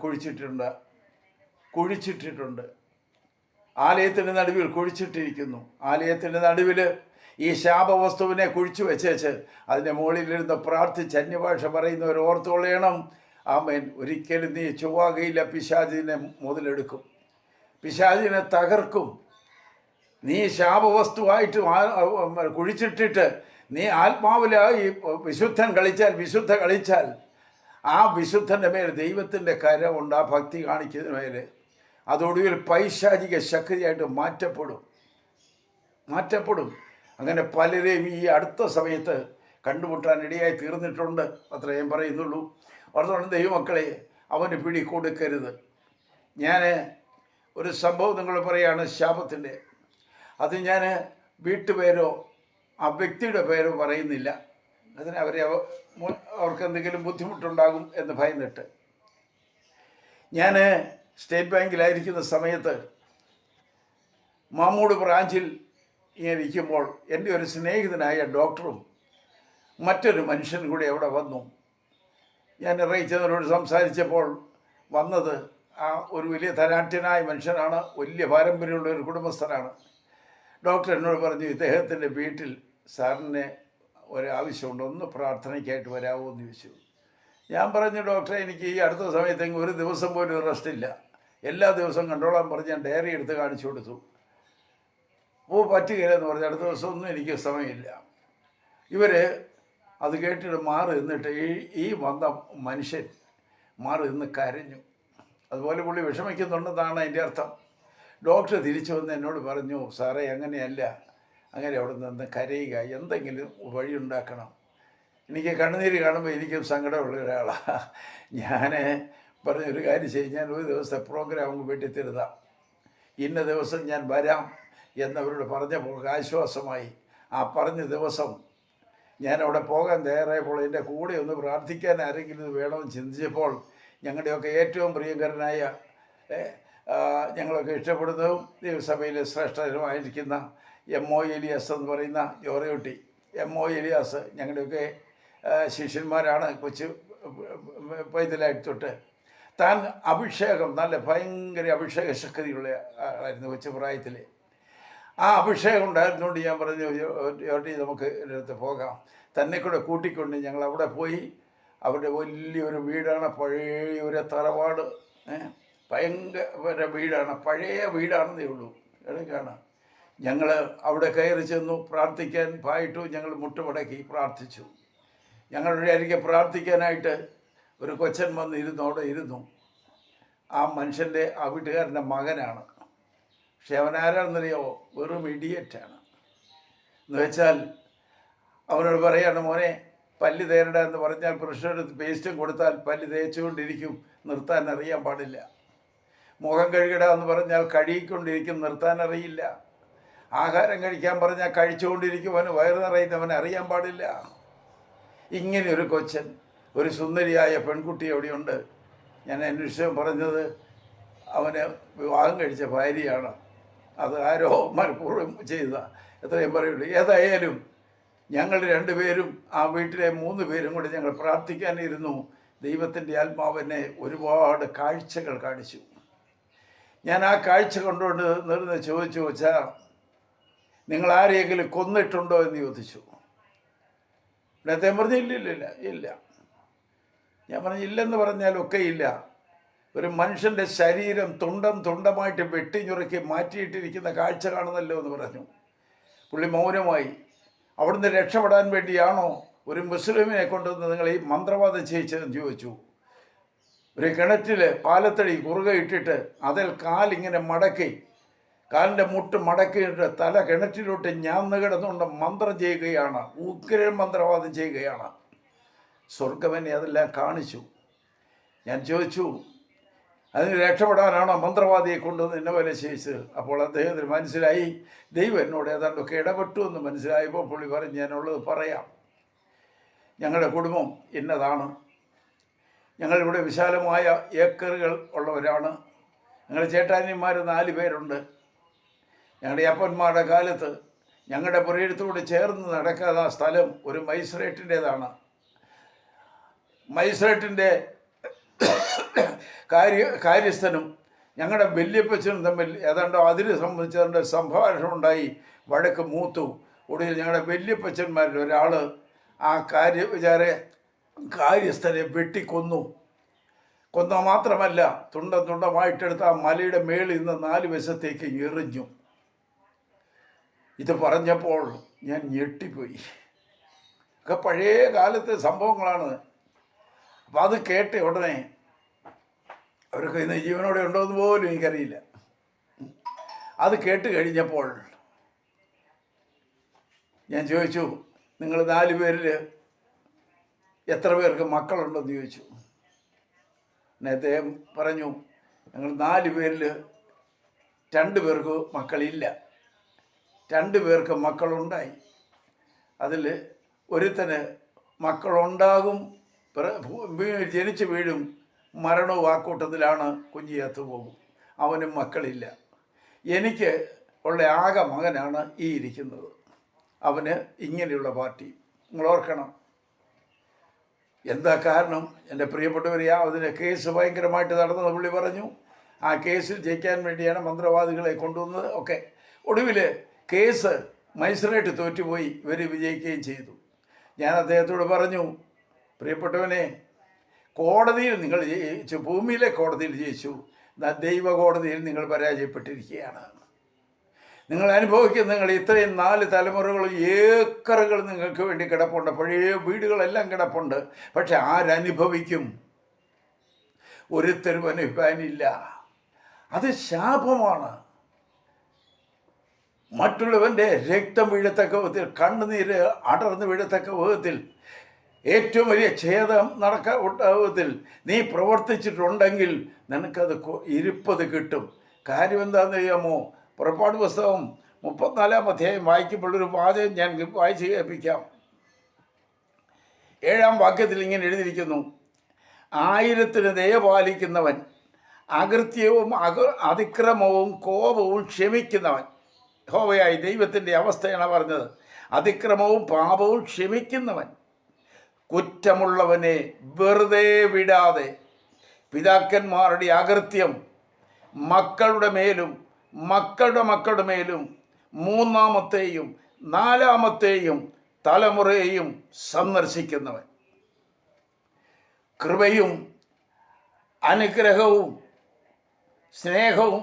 കുഴിച്ചിട്ടിട്ടുണ്ട്. ആലയത്തിൻ്റെ നടുവിൽ കുഴിച്ചിട്ടിരിക്കുന്നു. ആലയത്തിൻ്റെ നടുവിൽ ഈ ശാപവസ്തുവിനെ കുഴിച്ചു വെച്ചേച്ച് അതിൻ്റെ മുകളിലിരുന്ന് പ്രാർത്ഥിച്ച് അന്യഭാഷ പറയുന്നവർ ഓർത്തുകൊള്ളണം. ആമേൻ. ഒരിക്കലും നീ ചൊവ്വാകയില്ല. പിശാചിനെ മുതലെടുക്കും, പിശാചിനെ തകർക്കും. നീ ശാപവസ്തുവായിട്ട് കുഴിച്ചിട്ടിട്ട് നീ ആത്മാവിലായി വിശുദ്ധ കളിച്ചാൽ ആ വിശുദ്ധൻ്റെ മേൽ ദൈവത്തിൻ്റെ കരമുണ്ട്. ആ ഭക്തി കാണിക്കുന്നതിന് മേൽ അതോടുകൂടി പൈശാചിക ശക്തിയായിട്ട് മാറ്റപ്പെടും. അങ്ങനെ പലരെയും ഈ അടുത്ത സമയത്ത് കണ്ടുമുട്ടാൻ ഇടയായി തീർന്നിട്ടുണ്ട്. അത്രയും പറയുന്നുള്ളൂ. അതുകൊണ്ട് ദൈവമക്കളെ, അവന് പിടി കൊടുക്കരുത്. ഞാൻ ഒരു സംഭവം നിങ്ങൾ പറയുകയാണ് ശാപത്തിൻ്റെ. അത് ഞാൻ വീട്ടുപേരോ ആ വ്യക്തിയുടെ പേരോ പറയുന്നില്ല. അതിന് അവർക്ക് എന്തെങ്കിലും ബുദ്ധിമുട്ടുണ്ടാകും എന്ന് ഭയന്നിട്ട്. ഞാൻ സ്റ്റേറ്റ് ബാങ്കിലായിരിക്കുന്ന സമയത്ത് മാമൂട് ബ്രാഞ്ചിൽ ഇങ്ങനെ ഇരിക്കുമ്പോൾ എൻ്റെ ഒരു സ്നേഹിതനായ ഡോക്ടറും മറ്റൊരു മനുഷ്യനും കൂടി അവിടെ വന്നു. ഞാൻ റേച്ചവരോട് സംസാരിച്ചപ്പോൾ വന്നത് ആ ഒരു വലിയ ധനാഢ്യനായ മനുഷ്യനാണ്, വലിയ പാരമ്പര്യമുള്ള ഒരു കുടുംബസ്ഥനാണ്. ഡോക്ടർ എന്നോട് പറഞ്ഞു, ഇദ്ദേഹത്തിൻ്റെ വീട്ടിൽ സാറിന് ഒരാവശ്യമുണ്ട്, ഒന്ന് പ്രാർത്ഥനയ്ക്കായിട്ട് വരാമോ എന്ന് ചോദിച്ചു. ഞാൻ പറഞ്ഞു, ഡോക്ടറെ എനിക്ക് ഈ അടുത്ത സമയത്തെങ്കിൽ ഒരു ദിവസം പോലും റെസ്റ്റ് ഇല്ല, എല്ലാ ദിവസവും കണ്ടോളാൻ പറഞ്ഞ് ഞാൻ ഡയറി എടുത്ത് കാണിച്ചു കൊടുത്തു. പറ്റുകയില്ലെന്ന് പറഞ്ഞ് അടുത്ത ദിവസമൊന്നും എനിക്ക് സമയമില്ല. ഇവർ അത് കേട്ടിട്ട് മാറി നിന്നിട്ട് ഈ വന്ന മനുഷ്യൻ മാറി നിന്ന് കരഞ്ഞു. അതുപോലെ പുള്ളി വിഷമിക്കുന്നുണ്ടെന്നാണ് അതിൻ്റെ അർത്ഥം. ഡോക്ടർ തിരിച്ചു വന്ന് എന്നോട് പറഞ്ഞു, സാറേ അങ്ങനെയല്ല, അങ്ങനെ അവിടെ നിന്ന് കരയുക, എന്തെങ്കിലും വഴിയുണ്ടാക്കണം. എനിക്ക് കണ്ണുനീര് കാണുമ്പോൾ എനിക്കും സങ്കടമുള്ള ഒരാളാണ്. ഞാൻ പറഞ്ഞൊരു കാര്യം ചെയ്യും, ഞാൻ ഒരു ദിവസത്തെ പ്രോഗ്രാം വീട്ടിൽ തരുതാം, ഇന്ന ദിവസം ഞാൻ വരാം എന്നവരോട് പറഞ്ഞപ്പോൾ ആശ്വാസമായി. ആ പറഞ്ഞ ദിവസം ഞാൻ അവിടെ പോകാൻ തയ്യാറായപ്പോൾ എൻ്റെ കൂടെ ഒന്ന് പ്രാർത്ഥിക്കാൻ ആരെങ്കിലും ഇത് വേണമെന്ന് ചിന്തിച്ചപ്പോൾ ഞങ്ങളുടെയൊക്കെ ഏറ്റവും പ്രിയങ്കരനായ ഞങ്ങളൊക്കെ ഇഷ്ടപ്പെടുന്നതും ദൈവസഭയിലെ ശ്രേഷ്ഠരുമായിരിക്കുന്ന എം.ഒ. എലിയാസ് എന്ന് പറയുന്ന ജോറയുട്ടി, എം.ഒ. എലിയാസ് ഞങ്ങളുടെയൊക്കെ ശിഷ്യന്മാരാണ്. കൊച്ചു പൈതലായിട്ട് തൊട്ട് താൻ അഭിഷേകം നല്ല ഭയങ്കര അഭിഷേക ശക്തിയുള്ള ആളായിരുന്നു കൊച്ചു പ്രായത്തിൽ. ആ അഭിഷേകം ഉണ്ടായിരുന്നുകൊണ്ട് ഞാൻ പറഞ്ഞു, ചോട്ടി നമുക്ക് അടുത്ത് പോകാം. തന്നെ കൂടെ കൂട്ടിക്കൊണ്ട് ഞങ്ങൾ അവിടെ പോയി. അവരുടെ വലിയൊരു വീടാണ്, പഴയ ഒരു തറവാട്, ഭയങ്കര വീടാണ്, പഴയ വീടാണെന്നേ ഉള്ളൂ, ഇടയ്ക്കാണ്. ഞങ്ങൾ അവിടെ കയറി ചെന്നു. പ്രാർത്ഥിക്കാൻ പായിട്ടു ഞങ്ങൾ മുട്ടുമടക്കി പ്രാർത്ഥിച്ചു. ഞങ്ങളുടെ അരികെ പ്രാർത്ഥിക്കാനായിട്ട് ഒരു കൊച്ചൻ വന്ന് ഇരുന്നു, അവിടെ ഇരുന്നു. ആ മനുഷ്യൻ്റെ, ആ വീട്ടുകാരൻ്റെ മകനാണ്. പക്ഷെ അവനാരാണെന്നറിയോ? വെറും ഇഡിയറ്റാണ്. എന്ന് വെച്ചാൽ അവനോട് പറയാണ്, മോനെ പല്ല് തേരട എന്ന് പറഞ്ഞാൽ ബ്രഷെടുത്ത് പേസ്റ്റും കൊടുത്താൽ പല്ല് തേച്ചുകൊണ്ടിരിക്കും, നിർത്താൻ അറിയാൻ പാടില്ല. മുഖം കഴുകിട എന്ന് പറഞ്ഞാൽ കഴുകിക്കൊണ്ടിരിക്കും, നിർത്താൻ അറിയില്ല. ആഹാരം കഴിക്കാൻ പറഞ്ഞാൽ കഴിച്ചുകൊണ്ടിരിക്കും, അവന് വയറ് നിറയുന്നവന് അറിയാൻ പാടില്ല. ഇങ്ങനെ ഒരു കൊച്ചൻ, ഒരു സുന്ദരിയായ പെൺകുട്ടി അവിടെയുണ്ട്. ഞാൻ അന്വേഷിച്ച് പറഞ്ഞത് അവന് വിവാഹം കഴിച്ച ഭാര്യയാണ്. അത് ആരോ മനഃപൂർവ്വം ചെയ്ത, എത്രയും പറയുള്ളൂ. ഏതായാലും ഞങ്ങൾ രണ്ടുപേരും, ആ വീട്ടിലെ 3 പേരും കൂടി ഞങ്ങൾ പ്രാർത്ഥിക്കാനിരുന്നു. ദൈവത്തിൻ്റെ ആത്മാവിനെ ഒരുപാട് കാഴ്ചകൾ കാണിച്ചു. ഞാൻ ആ കാഴ്ച കൊണ്ടുകൊണ്ട് നിർന്ന് ചോദിച്ചു, വെച്ചാൽ നിങ്ങൾ ആരെയെങ്കിലും കൊന്നിട്ടുണ്ടോ എന്ന് ചോദിച്ചു. അദ്ദേഹം പറഞ്ഞു ഇല്ല. ഞാൻ പറഞ്ഞു ഇല്ലെന്ന് പറഞ്ഞാലൊക്കെ ഇല്ല. ഒരു മനുഷ്യൻ്റെ ശരീരം തുണ്ടമായിട്ട് വെട്ടിഞ്ഞുറുക്കി മാറ്റിയിട്ടിരിക്കുന്ന കാഴ്ച കാണുന്നല്ലോ എന്ന് പറഞ്ഞു. പുള്ളി മൗനമായി. അവിടുന്ന് രക്ഷപ്പെടാൻ വേണ്ടിയാണോ ഒരു മുസ്ലിമിനെ കൊണ്ടുവന്ന് നിങ്ങൾ ഈ മന്ത്രവാദം ചെയ്യിച്ചതെന്ന് ചോദിച്ചു. ഒരു കിണറ്റിൽ പാലത്തടി കുറുകെ ഇട്ടിട്ട് അതിൽ കാലിങ്ങനെ മടക്കി, കാലിൻ്റെ മുട്ട് മടക്കിയിട്ട് തല കിണറ്റിലോട്ട് ഞാന്ന് കിടന്നുകൊണ്ട് മന്ത്രം ചെയ്യുകയാണ്, ഉഗ്രൻ മന്ത്രവാദം ചെയ്യുകയാണ്. സ്വർഗമെന്നെ അതെല്ലാം കാണിച്ചു. ഞാൻ ചോദിച്ചു, അതിന് രക്ഷപ്പെടാനാണോ മന്ത്രവാദിയെ കൊണ്ടുവന്ന് എന്നെ പോലെ ചെയ്യിച്ചത്? അപ്പോൾ അദ്ദേഹത്തിന് മനസ്സിലായി, ദൈവം എന്നോട് ഏതാണ്ടൊക്കെ ഇടപെട്ടു എന്ന് മനസ്സിലായപ്പോൾ പുള്ളി പറഞ്ഞ്, ഞാനുള്ളത് പറയാം. ഞങ്ങളുടെ കുടുംബം ഇന്നതാണ്. ഞങ്ങളിവിടെ വിശാലമായ ഏക്കറുകൾ ഉള്ളവരാണ്. ഞങ്ങൾ ചേട്ടാനിമാർ 4 പേരുണ്ട്. ഞങ്ങളുടെ അപ്പന്മാരുടെ കാലത്ത് ഞങ്ങളുടെ പുരയിടത്തോട് ചേർന്ന് നടക്കാത്ത സ്ഥലം ഒരു മജിസ്ട്രേറ്റിൻ്റേതാണ്. മജിസ്ട്രേറ്റിൻ്റെ കാര്യസ്ഥനും ഞങ്ങളുടെ വല്യപ്പച്ചനും തമ്മിൽ ഏതാണ്ടോ അതിനെ സംബന്ധിച്ച് സംഭാഷണം ഉണ്ടായി. വഴക്ക് മൂത്തു. ഒടുവിൽ ഞങ്ങളുടെ വല്യപ്പച്ചന്മാരിൽ ഒരാൾ ആ കാര്യസ്ഥനെ വെട്ടിക്കൊന്നു. കൊന്ന മാത്രമല്ല, തുണ്ടമായിട്ടെടുത്ത് ആ മലയുടെ മേളിൽ നിന്ന് 4 വശത്തേക്ക് എറിഞ്ഞു. ഇത് പറഞ്ഞപ്പോൾ ഞാൻ ഞെട്ടിപ്പോയി. ഒക്കെ പഴയ കാലത്തെ സംഭവങ്ങളാണ്. അപ്പം അത് കേട്ട ഉടനെ അവർക്ക് ഇന്ന് ജീവനോടെ ഉണ്ടോ എന്ന് പോലും എനിക്കറിയില്ല. അത് കേട്ട് കഴിഞ്ഞപ്പോൾ ഞാൻ ചോദിച്ചു, നിങ്ങൾ 4 പേരിൽ എത്ര പേർക്ക് മക്കളുണ്ടെന്ന് ചോദിച്ചു. അദ്ദേഹം പറഞ്ഞു, ഞങ്ങൾ 4 പേരിൽ 2 പേർക്ക് മക്കളില്ല, 2 പേർക്ക് മക്കളുണ്ടായി. അതിൽ ഒരുത്തന് മക്കളുണ്ടാകും, ജനിച്ചു വീഴും, മരണവും ആ കൂട്ടത്തിലാണ്, കുഞ്ഞിയത്ത് പോകും. അവനും മക്കളില്ല. എനിക്ക് ഉള്ള ആകെ മകനാണ് ഈ ഇരിക്കുന്നത്. അവന് ഇങ്ങനെയുള്ള പാർട്ടി. നിങ്ങൾ ഓർക്കണം എന്താ കാരണം. എൻ്റെ പ്രിയപ്പെട്ടവരെ, അതിന് കേസ് ഭയങ്കരമായിട്ട് നടന്നത് പുള്ളി പറഞ്ഞു. ആ കേസിൽ ജയിക്കാൻ വേണ്ടിയാണ് മന്ത്രവാദികളെ കൊണ്ടുവന്നത് ഒക്കെ. ഒടുവിൽ കേസ് മജിസ്ട്രേറ്റ് തോറ്റുപോയി, ഇവർ വിജയിക്കുകയും ചെയ്തു. ഞാൻ അദ്ദേഹത്തോട് പറഞ്ഞു, പ്രിയപ്പെട്ടവനെ, കോടതിയിൽ നിങ്ങൾ ജയിച്ചു, ഭൂമിയിലെ കോടതിയിൽ ജയിച്ചു, ദൈവ കോടതിയിൽ നിങ്ങൾ പരാജയപ്പെട്ടിരിക്കുകയാണ്. നിങ്ങൾ അനുഭവിക്കുന്ന, നിങ്ങൾ ഇത്രയും 4 തലമുറകളും ഏക്കറുകൾ നിങ്ങൾക്ക് വേണ്ടി കിടപ്പുണ്ട്, പഴയ വീടുകളെല്ലാം കിടപ്പുണ്ട്. പക്ഷെ ആരനുഭവിക്കും? ഒരുത്തരും അനുഭവിക്കാനില്ല. അത് ശാപമാണ്. മറ്റുള്ളവൻ്റെ രക്തം വീഴത്തക്ക വിധത്തിൽ, കണ്ണുനീര് അടർന്ന് വീഴത്തക്ക വിധത്തിൽ, ഏറ്റവും വലിയ ഛേദം വിധത്തിൽ നീ പ്രവർത്തിച്ചിട്ടുണ്ടെങ്കിൽ നിനക്കത് 20 കിട്ടും. കാര്യം എന്താണെന്ന് അറിയാമോ? പുറപ്പാട് പുസ്തകം 34-ാം അധ്യായം വായിക്കുമ്പോഴൊരു വാചകം ഞാൻ വായിച്ച് കേൾപ്പിക്കാം. 7-ാം വാക്യത്തിൽ ഇങ്ങനെ എഴുതിയിരിക്കുന്നു, 1000-ന് ദയ പാലിക്കുന്നവൻ, അകൃത്യവും അതിക്രമവും കോപവും ക്ഷമിക്കുന്നവൻ. യഹോവയായ ദൈവത്തിൻ്റെ അവസ്ഥയാണ് പറഞ്ഞത്. അതിക്രമവും പാപവും ക്ഷമിക്കുന്നവൻ, കുറ്റമുള്ളവനെ വെറുതെ വിടാതെ പിതാക്കന്മാരുടെ അകൃത്യം മക്കളുടെ മേലും മക്കളുടെ മക്കളുടെ മേലും മൂന്നാമത്തെയും നാലാമത്തെയും തലമുറയെയും സന്ദർശിക്കുന്നവൻ, കൃപയും അനുഗ്രഹവും സ്നേഹവും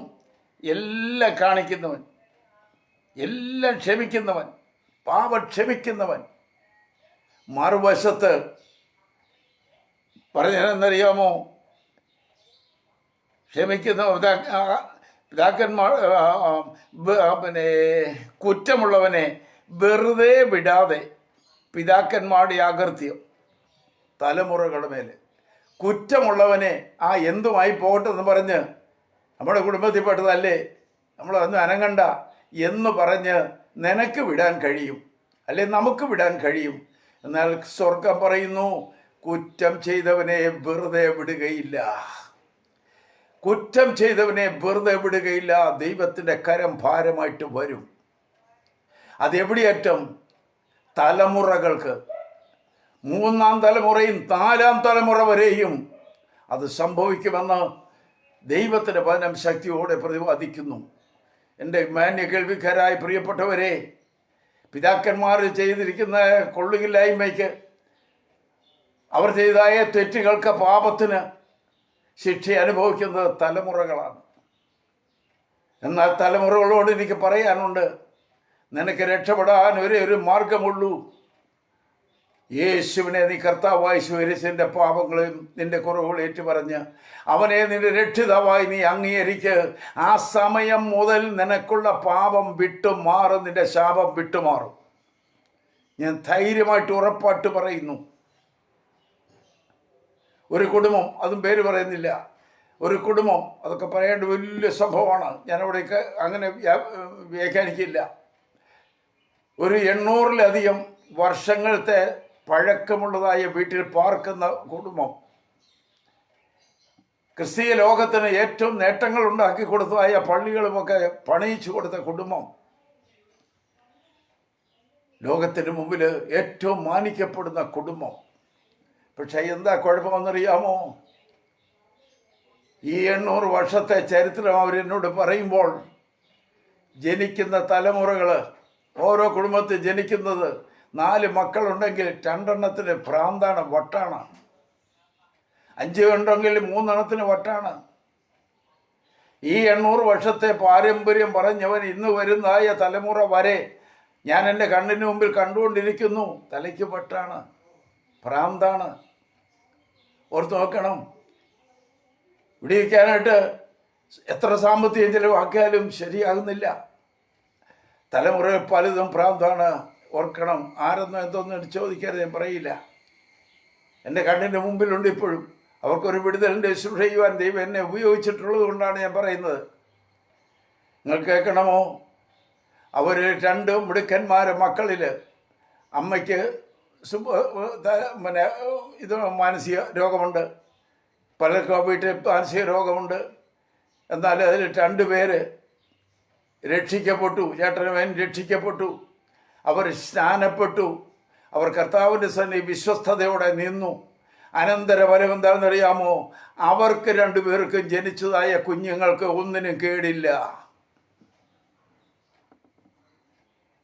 എല്ലാം കാണിക്കുന്നവൻ, എല്ലാം ക്ഷമിക്കുന്നവൻ, പാപം ക്ഷമിക്കുന്നവൻ. മറുവശത്ത് പറഞ്ഞതെന്നറിയാമോ? ക്ഷമിക്കുന്ന പിതാക്കന്മാർ കുറ്റമുള്ളവനെ വെറുതെ വിടാതെ പിതാക്കന്മാരുടെ അകൃത്യം തലമുറകളുടെ മേലെ, കുറ്റമുള്ളവനെ എന്തുമായി പോകട്ടെന്ന് പറഞ്ഞ് നമ്മുടെ കുടുംബത്തിൽപ്പെട്ടതല്ലേ, നമ്മളൊന്നും അനങ്ങണ്ട എന്ന് പറഞ്ഞ് നിനക്ക് വിടാൻ കഴിയും, അല്ലെ നമുക്ക് വിടാൻ കഴിയും. എന്നാൽ സ്വർഗം പറയുന്നു, കുറ്റം ചെയ്തവനെ വെറുതെ വിടുകയില്ല. കുറ്റം ചെയ്തവനെ വെറുതെ വിടുകയില്ല. ദൈവത്തിൻ്റെ കരം ഭാരമായിട്ട് വരും. അതെവിടെയറ്റം? തലമുറകൾക്ക്, മൂന്നാം തലമുറയും നാലാം തലമുറ വരെയും അത് സംഭവിക്കുമെന്ന് ദൈവത്തിൻ്റെ വചനം ശക്തിയോടെ പ്രതിപാദിക്കുന്നു. എൻ്റെ മാന്യ കേൾവിക്കാരായ പ്രിയപ്പെട്ടവരെ, പിതാക്കന്മാർ ചെയ്തിരിക്കുന്ന കൊള്ളുകില്ലായ്മയ്ക്ക്, അവർ ചെയ്തായ തെറ്റുകൾക്ക്, പാപത്തിന് ശിക്ഷ അനുഭവിക്കുന്നത് തലമുറകളാണ്. എന്നാൽ തലമുറകളോട് എനിക്ക് പറയാനുണ്ട്, നിനക്ക് രക്ഷപ്പെടാൻ ഒരു മാർഗമുള്ളൂ. യേശുവിനെ നീ കർത്താവായി സ്വീകരിച്ചതിൻ്റെ പാപങ്ങളെയും നിന്റെ കുറവുകൾ ഏറ്റുപറഞ്ഞ് അവനെ നിന്റെ രക്ഷിതാവായി നീ അംഗീകരിക്ക്. ആ സമയം മുതൽ നിനക്കുള്ള പാപം വിട്ടുമാറും, നിന്റെ ശാപം വിട്ടുമാറും. ഞാൻ ധൈര്യമായിട്ട് ഉറപ്പായിട്ട് പറയുന്നു. ഒരു കുടുംബം, അതും പേര് പറയുന്നില്ല, ഒരു കുടുംബം, അതൊക്കെ പറയേണ്ട വലിയ സംഭവമാണ്. ഞാനവിടേക്ക് അങ്ങനെ വ്യാഖ്യാനിക്കില്ല. ഒരു 800-ലധികം വർഷങ്ങളത്തെ പഴക്കമുള്ളതായ വീട്ടിൽ പാർക്കുന്ന കുടുംബം, ക്രിസ്തീയ ലോകത്തിന് ഏറ്റവും നേട്ടങ്ങൾ ഉണ്ടാക്കി കൊടുത്തതായ പള്ളികളുമൊക്കെ പണിയിച്ചു കൊടുത്ത കുടുംബം, ലോകത്തിന് മുമ്പിൽ ഏറ്റവും മാനിക്കപ്പെടുന്ന കുടുംബം. പക്ഷെ എന്താ കുഴപ്പമെന്നറിയാമോ? ഈ 800 വർഷത്തെ ചരിത്രം അവരെന്നോട് പറയുമ്പോൾ, ജനിക്കുന്ന തലമുറകൾ, ഓരോ കുടുംബത്തിൽ ജനിക്കുന്നത് 4 മക്കളുണ്ടെങ്കിൽ 2 എണ്ണത്തിന് ഭ്രാന്താണ്, വട്ടാണ്. 5 ഉണ്ടെങ്കിൽ 3 എണ്ണത്തിന് വട്ടാണ്. ഈ 800 വർഷത്തെ പാരമ്പര്യം പറഞ്ഞവൻ ഇന്ന് വരുന്നതായ തലമുറ വരെ ഞാൻ എൻ്റെ കണ്ണിന് മുമ്പിൽ കണ്ടുകൊണ്ടിരിക്കുന്നു. തലയ്ക്ക് വട്ടാണ്, ഭ്രാന്താണ്. ഓർത്ത് നോക്കണം. വിടിയിക്കാനായിട്ട് എത്ര സാമ്പത്തികം ചിലവാക്കിയാലും ശരിയാകുന്നില്ല. തലമുറയിൽ പലതും ഭ്രാന്താണ്. ഓർക്കണം. ആരെന്നോ എന്തോന്നും ചോദിക്കരുത്, ഞാൻ പറയില്ല. എൻ്റെ കണ്ണിൻ്റെ മുമ്പിലുണ്ട് ഇപ്പോഴും. അവർക്കൊരു വിടുതലിൻ്റെ ശുശ്രൂഷ ചെയ്യുവാൻ ദൈവം എന്നെ ഉപയോഗിച്ചിട്ടുള്ളത് കൊണ്ടാണ് ഞാൻ പറയുന്നത്. നിങ്ങൾ കേൾക്കണമോ? അവർ 2 മിടുക്കന്മാരെ മക്കളിൽ അമ്മയ്ക്ക് ഇത് മാനസിക രോഗമുണ്ട്, പലർക്കും വീട്ടിൽ മാനസിക രോഗമുണ്ട്. എന്നാൽ അതിൽ 2 പേര് രക്ഷിക്കപ്പെട്ടു. ചേട്ടനുമേൻ രക്ഷിക്കപ്പെട്ടു. അവർ സ്നാനപ്പെട്ടു. അവർ കർത്താവിൻ്റെ സന്നിധി വിശ്വസ്തയോടെ നിന്നു. അനന്തരഫലം എന്താണെന്നറിയാമോ? അവർക്ക് 2 പേർക്കും ജനിച്ചതായ കുഞ്ഞുങ്ങൾക്ക് ഒന്നിനും കേടില്ല.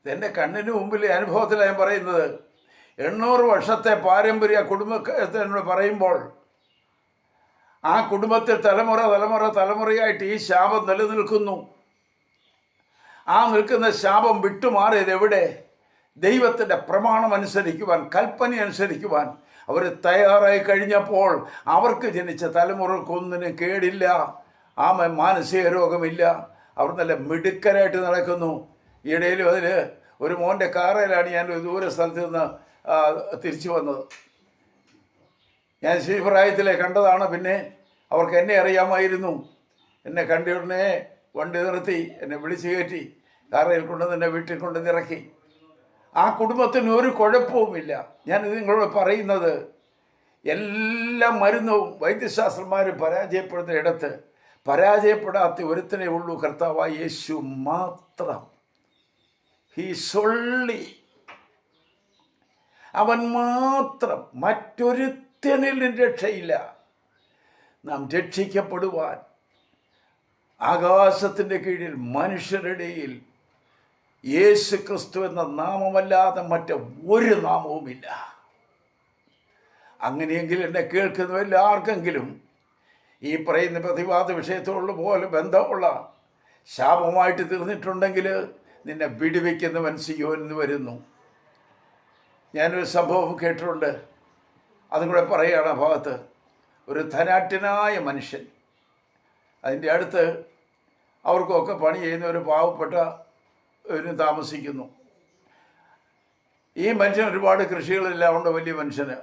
ഇതെൻ്റെ കണ്ണിന് മുമ്പിൽ അനുഭവത്തിലാണ് ഞാൻ പറയുന്നത്. 800 വർഷത്തെ പാരമ്പര്യ കുടുംബത്തിനോട് പറയുമ്പോൾ, ആ കുടുംബത്തിൽ തലമുറയായിട്ട് ഈ ശാപം നിലനിൽക്കുന്നു. ആ നിൽക്കുന്ന ശാപം വിട്ടുമാറിയത് എവിടെ? ദൈവത്തിൻ്റെ പ്രമാണം അനുസരിക്കുവാൻ, കൽപ്പന അനുസരിക്കുവാൻ അവർ തയ്യാറായി കഴിഞ്ഞപ്പോൾ അവർക്ക് ജനിച്ച തലമുറക്കൊന്നിനും കേടില്ല. മാനസിക രോഗമില്ല. അവർ നല്ല മിടുക്കരായിട്ട് നടക്കുന്നു. ഈയിടയിലും അതിൽ ഒരു മോൻ്റെ കാറയിലാണ് ഞാൻ ഒരു ദൂര സ്ഥലത്ത് നിന്ന് തിരിച്ചു വന്നത്. ഞാൻ ശ്രീപ്രായത്തിലെ കണ്ടതാണ്. പിന്നെ അവർക്ക് എന്നെ അറിയാമായിരുന്നു. എന്നെ കണ്ടിടനെ വണ്ടി നിർത്തി എന്നെ വിളിച്ചു കയറ്റി കാറയിൽ കൊണ്ടുവന്ന് എന്നെ വീട്ടിൽ കൊണ്ടുവന്ന് ഇറക്കി. ആ കുടുംബത്തിന് ഒരു കുഴപ്പവുമില്ല. ഞാനിത് നിങ്ങളോട് പറയുന്നത്, എല്ലാ മരുന്നും വൈദ്യശാസ്ത്രന്മാർ പരാജയപ്പെടുന്ന ഇടത്ത് പരാജയപ്പെടാത്ത ഒരുത്തനേ ഉള്ളൂ, കർത്താവായ യേശു മാത്രം. ഹീസൊള്ളി, അവൻ മാത്രം. മറ്റൊരുത്തനിലും രക്ഷയില്ല. നാം രക്ഷിക്കപ്പെടുവാൻ ആകാശത്തിൻ്റെ കീഴിൽ മനുഷ്യരുടെയിൽ യേശു ക്രിസ്തു എന്ന നാമമല്ലാതെ മറ്റ് ഒരു നാമവുമില്ല. അങ്ങനെയെങ്കിൽ എന്നെ കേൾക്കുന്ന എല്ലാവർക്കെങ്കിലും ഈ പറയുന്ന പ്രതിവാദ വിഷയത്തോടുള്ള പോലെ ബന്ധമുള്ള ശാപമായിട്ട് തീർന്നിട്ടുണ്ടെങ്കിൽ നിന്നെ വിടുവിക്കുന്നവൻ സിയോനിൽ വരുന്നു. ഞാനൊരു സംഭവം കേട്ടിട്ടുണ്ട്, അതും കൂടെ പറയുകയാണ്. ആ ഭാഗത്ത് ഒരു ധനാഢ്യനായ മനുഷ്യൻ, അതിൻ്റെ അടുത്ത് അവർക്കൊക്കെ പണി ചെയ്യുന്ന ഒരു പാവപ്പെട്ട താമസിക്കുന്നു. ഈ മനുഷ്യൻ ഒരുപാട് കൃഷികളെല്ലാം ഉണ്ട്, വലിയ മനുഷ്യന്.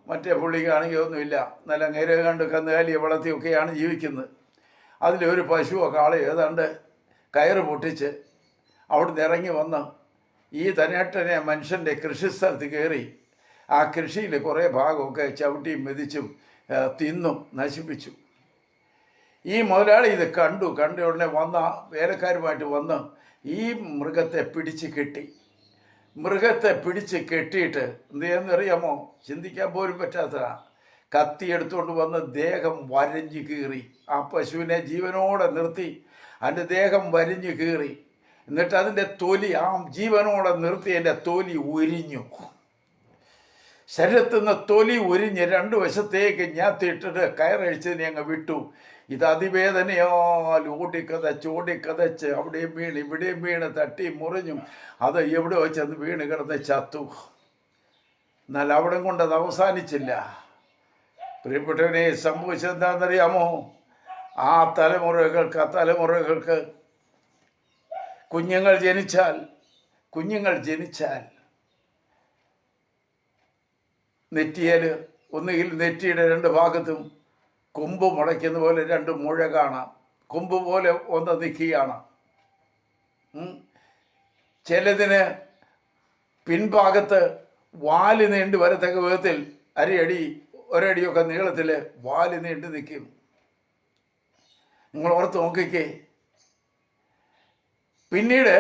മറ്റേ പുള്ളിക്കാണെങ്കിൽ ഒന്നുമില്ല, നല്ല നേരെ കണ്ട് കന്നുകാലി വളർത്തിയൊക്കെയാണ് ജീവിക്കുന്നത്. അതിലൊരു പശുവോ കാളയോ ഏതാണ്ട് കയറ് പൊട്ടിച്ച് അവിടുന്ന് ഇറങ്ങി വന്ന് ഈ ധനാഢ്യനെ മനുഷ്യൻ്റെ കൃഷിസ്ഥലത്ത് കയറി ആ കൃഷിയിൽ കുറേ ഭാഗമൊക്കെ ചവിട്ടിയും മെതിച്ചും തിന്നും നശിപ്പിച്ചു. ഈ മുതലാളി ഇത് കണ്ട ഉടനെ വന്ന വേലക്കാരുമായിട്ട് വന്ന് ഈ മൃഗത്തെ പിടിച്ച് കെട്ടി. മൃഗത്തെ പിടിച്ച് കെട്ടിയിട്ട് എന്ത് ചെയ്യുന്നറിയാമോ? ചിന്തിക്കാൻ പോലും പറ്റാത്തതാണ്. കത്തി എടുത്തുകൊണ്ട് വന്ന് ദേഹം വരഞ്ഞ് കീറി. ആ പശുവിനെ ജീവനോടെ നിർത്തി അതിൻ്റെ ദേഹം വരിഞ്ഞ് കീറി. എന്നിട്ട് അതിൻ്റെ തൊലി, ആ ജീവനോടെ നിർത്തി എൻ്റെ തൊലി ഉരിഞ്ഞു. ശരീരത്തിൽ നിന്ന് തൊലി ഉരിഞ്ഞ് രണ്ട് വശത്തേക്ക് ഞാത്തിയിട്ടിട്ട് കയറഴിച്ചതിനെ അങ്ങ് വിട്ടു. ഇത് അതിവേദനയാൽ ഓടിക്കതച്ച് അവിടെയും വീണ് ഇവിടെയും വീണ് തട്ടി മുറിഞ്ഞും അത് എവിടെ വെച്ചെന്ന് വീണ് കിടന്ന് ചത്തു. എന്നാൽ അവിടെ കൊണ്ട് അത് അവസാനിച്ചില്ല. പ്രിയപ്പെട്ടവനെ, സംഭവിച്ചെന്താണെന്നറിയാമോ? ആ തലമുറകൾക്ക് കുഞ്ഞുങ്ങൾ ജനിച്ചാൽ നെറ്റിയേൽ ഒന്നുകിൽ നെറ്റിയുടെ രണ്ട് ഭാഗത്തും കൊമ്പ് മുളയ്ക്കുന്ന പോലെ രണ്ട് മുഴ കാണാം. കൊമ്പ് പോലെ ഒന്ന് നിൽക്കുകയാണ്. ചിലതിന് പിൻഭാഗത്ത് വാല് നീണ്ടു വരത്തക്ക വിധത്തിൽ ഒരടിയൊക്കെ നീളത്തിൽ വാല് നീണ്ടു നിൽക്കും. നിങ്ങൾ ഓർത്ത് നോക്കിക്കേ. പിന്നീട്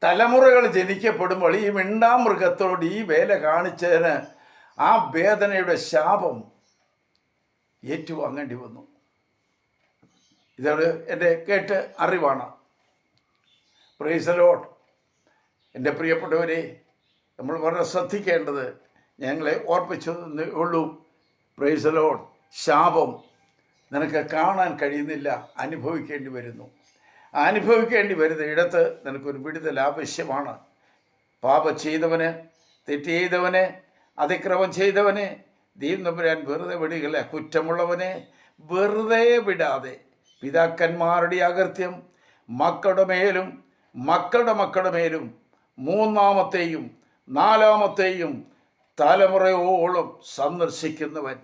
തലമുറകൾ ജനിക്കപ്പെടുമ്പോൾ ഈ മിണ്ടാമൃഗത്തോട് ഈ വേല കാണിച്ചതിന് ആ വേദനയുടെ ശാപം ഏറ്റുവാങ്ങേണ്ടി വന്നു. ഇതോട് എൻ്റെ കേട്ട് അറിവാണ്. Price the Lord. എൻ്റെ പ്രിയപ്പെട്ടവരെ, നമ്മൾ വളരെ ശ്രദ്ധിക്കേണ്ടത് ഞങ്ങളെ ഓർപ്പിച്ചതേ ഉള്ളൂ. Price the Lord. ശാപം നിനക്ക് കാണാൻ കഴിയുന്നില്ല, അനുഭവിക്കേണ്ടി വരുന്നു. അനുഭവിക്കേണ്ടി വരുന്ന ഇടത്ത് നിനക്കൊരു വിടുതൽ ആവശ്യമാണ്. പാപം ചെയ്തവന്, തെറ്റ് ചെയ്തവന്, അതിക്രമം ചെയ്തവനെ ദൈവം തമ്പുരാൻ വെറുതെ വിടുകയില്ല. കുറ്റമുള്ളവനെ വെറുതെ വിടാതെ പിതാക്കന്മാരുടെ അകൃത്യം മക്കളുടെ മേലും മക്കളുടെ മക്കളുടെ മേലും മൂന്നാമത്തെയും നാലാമത്തെയും തലമുറയോളം സന്ദർശിക്കുന്നവൻ.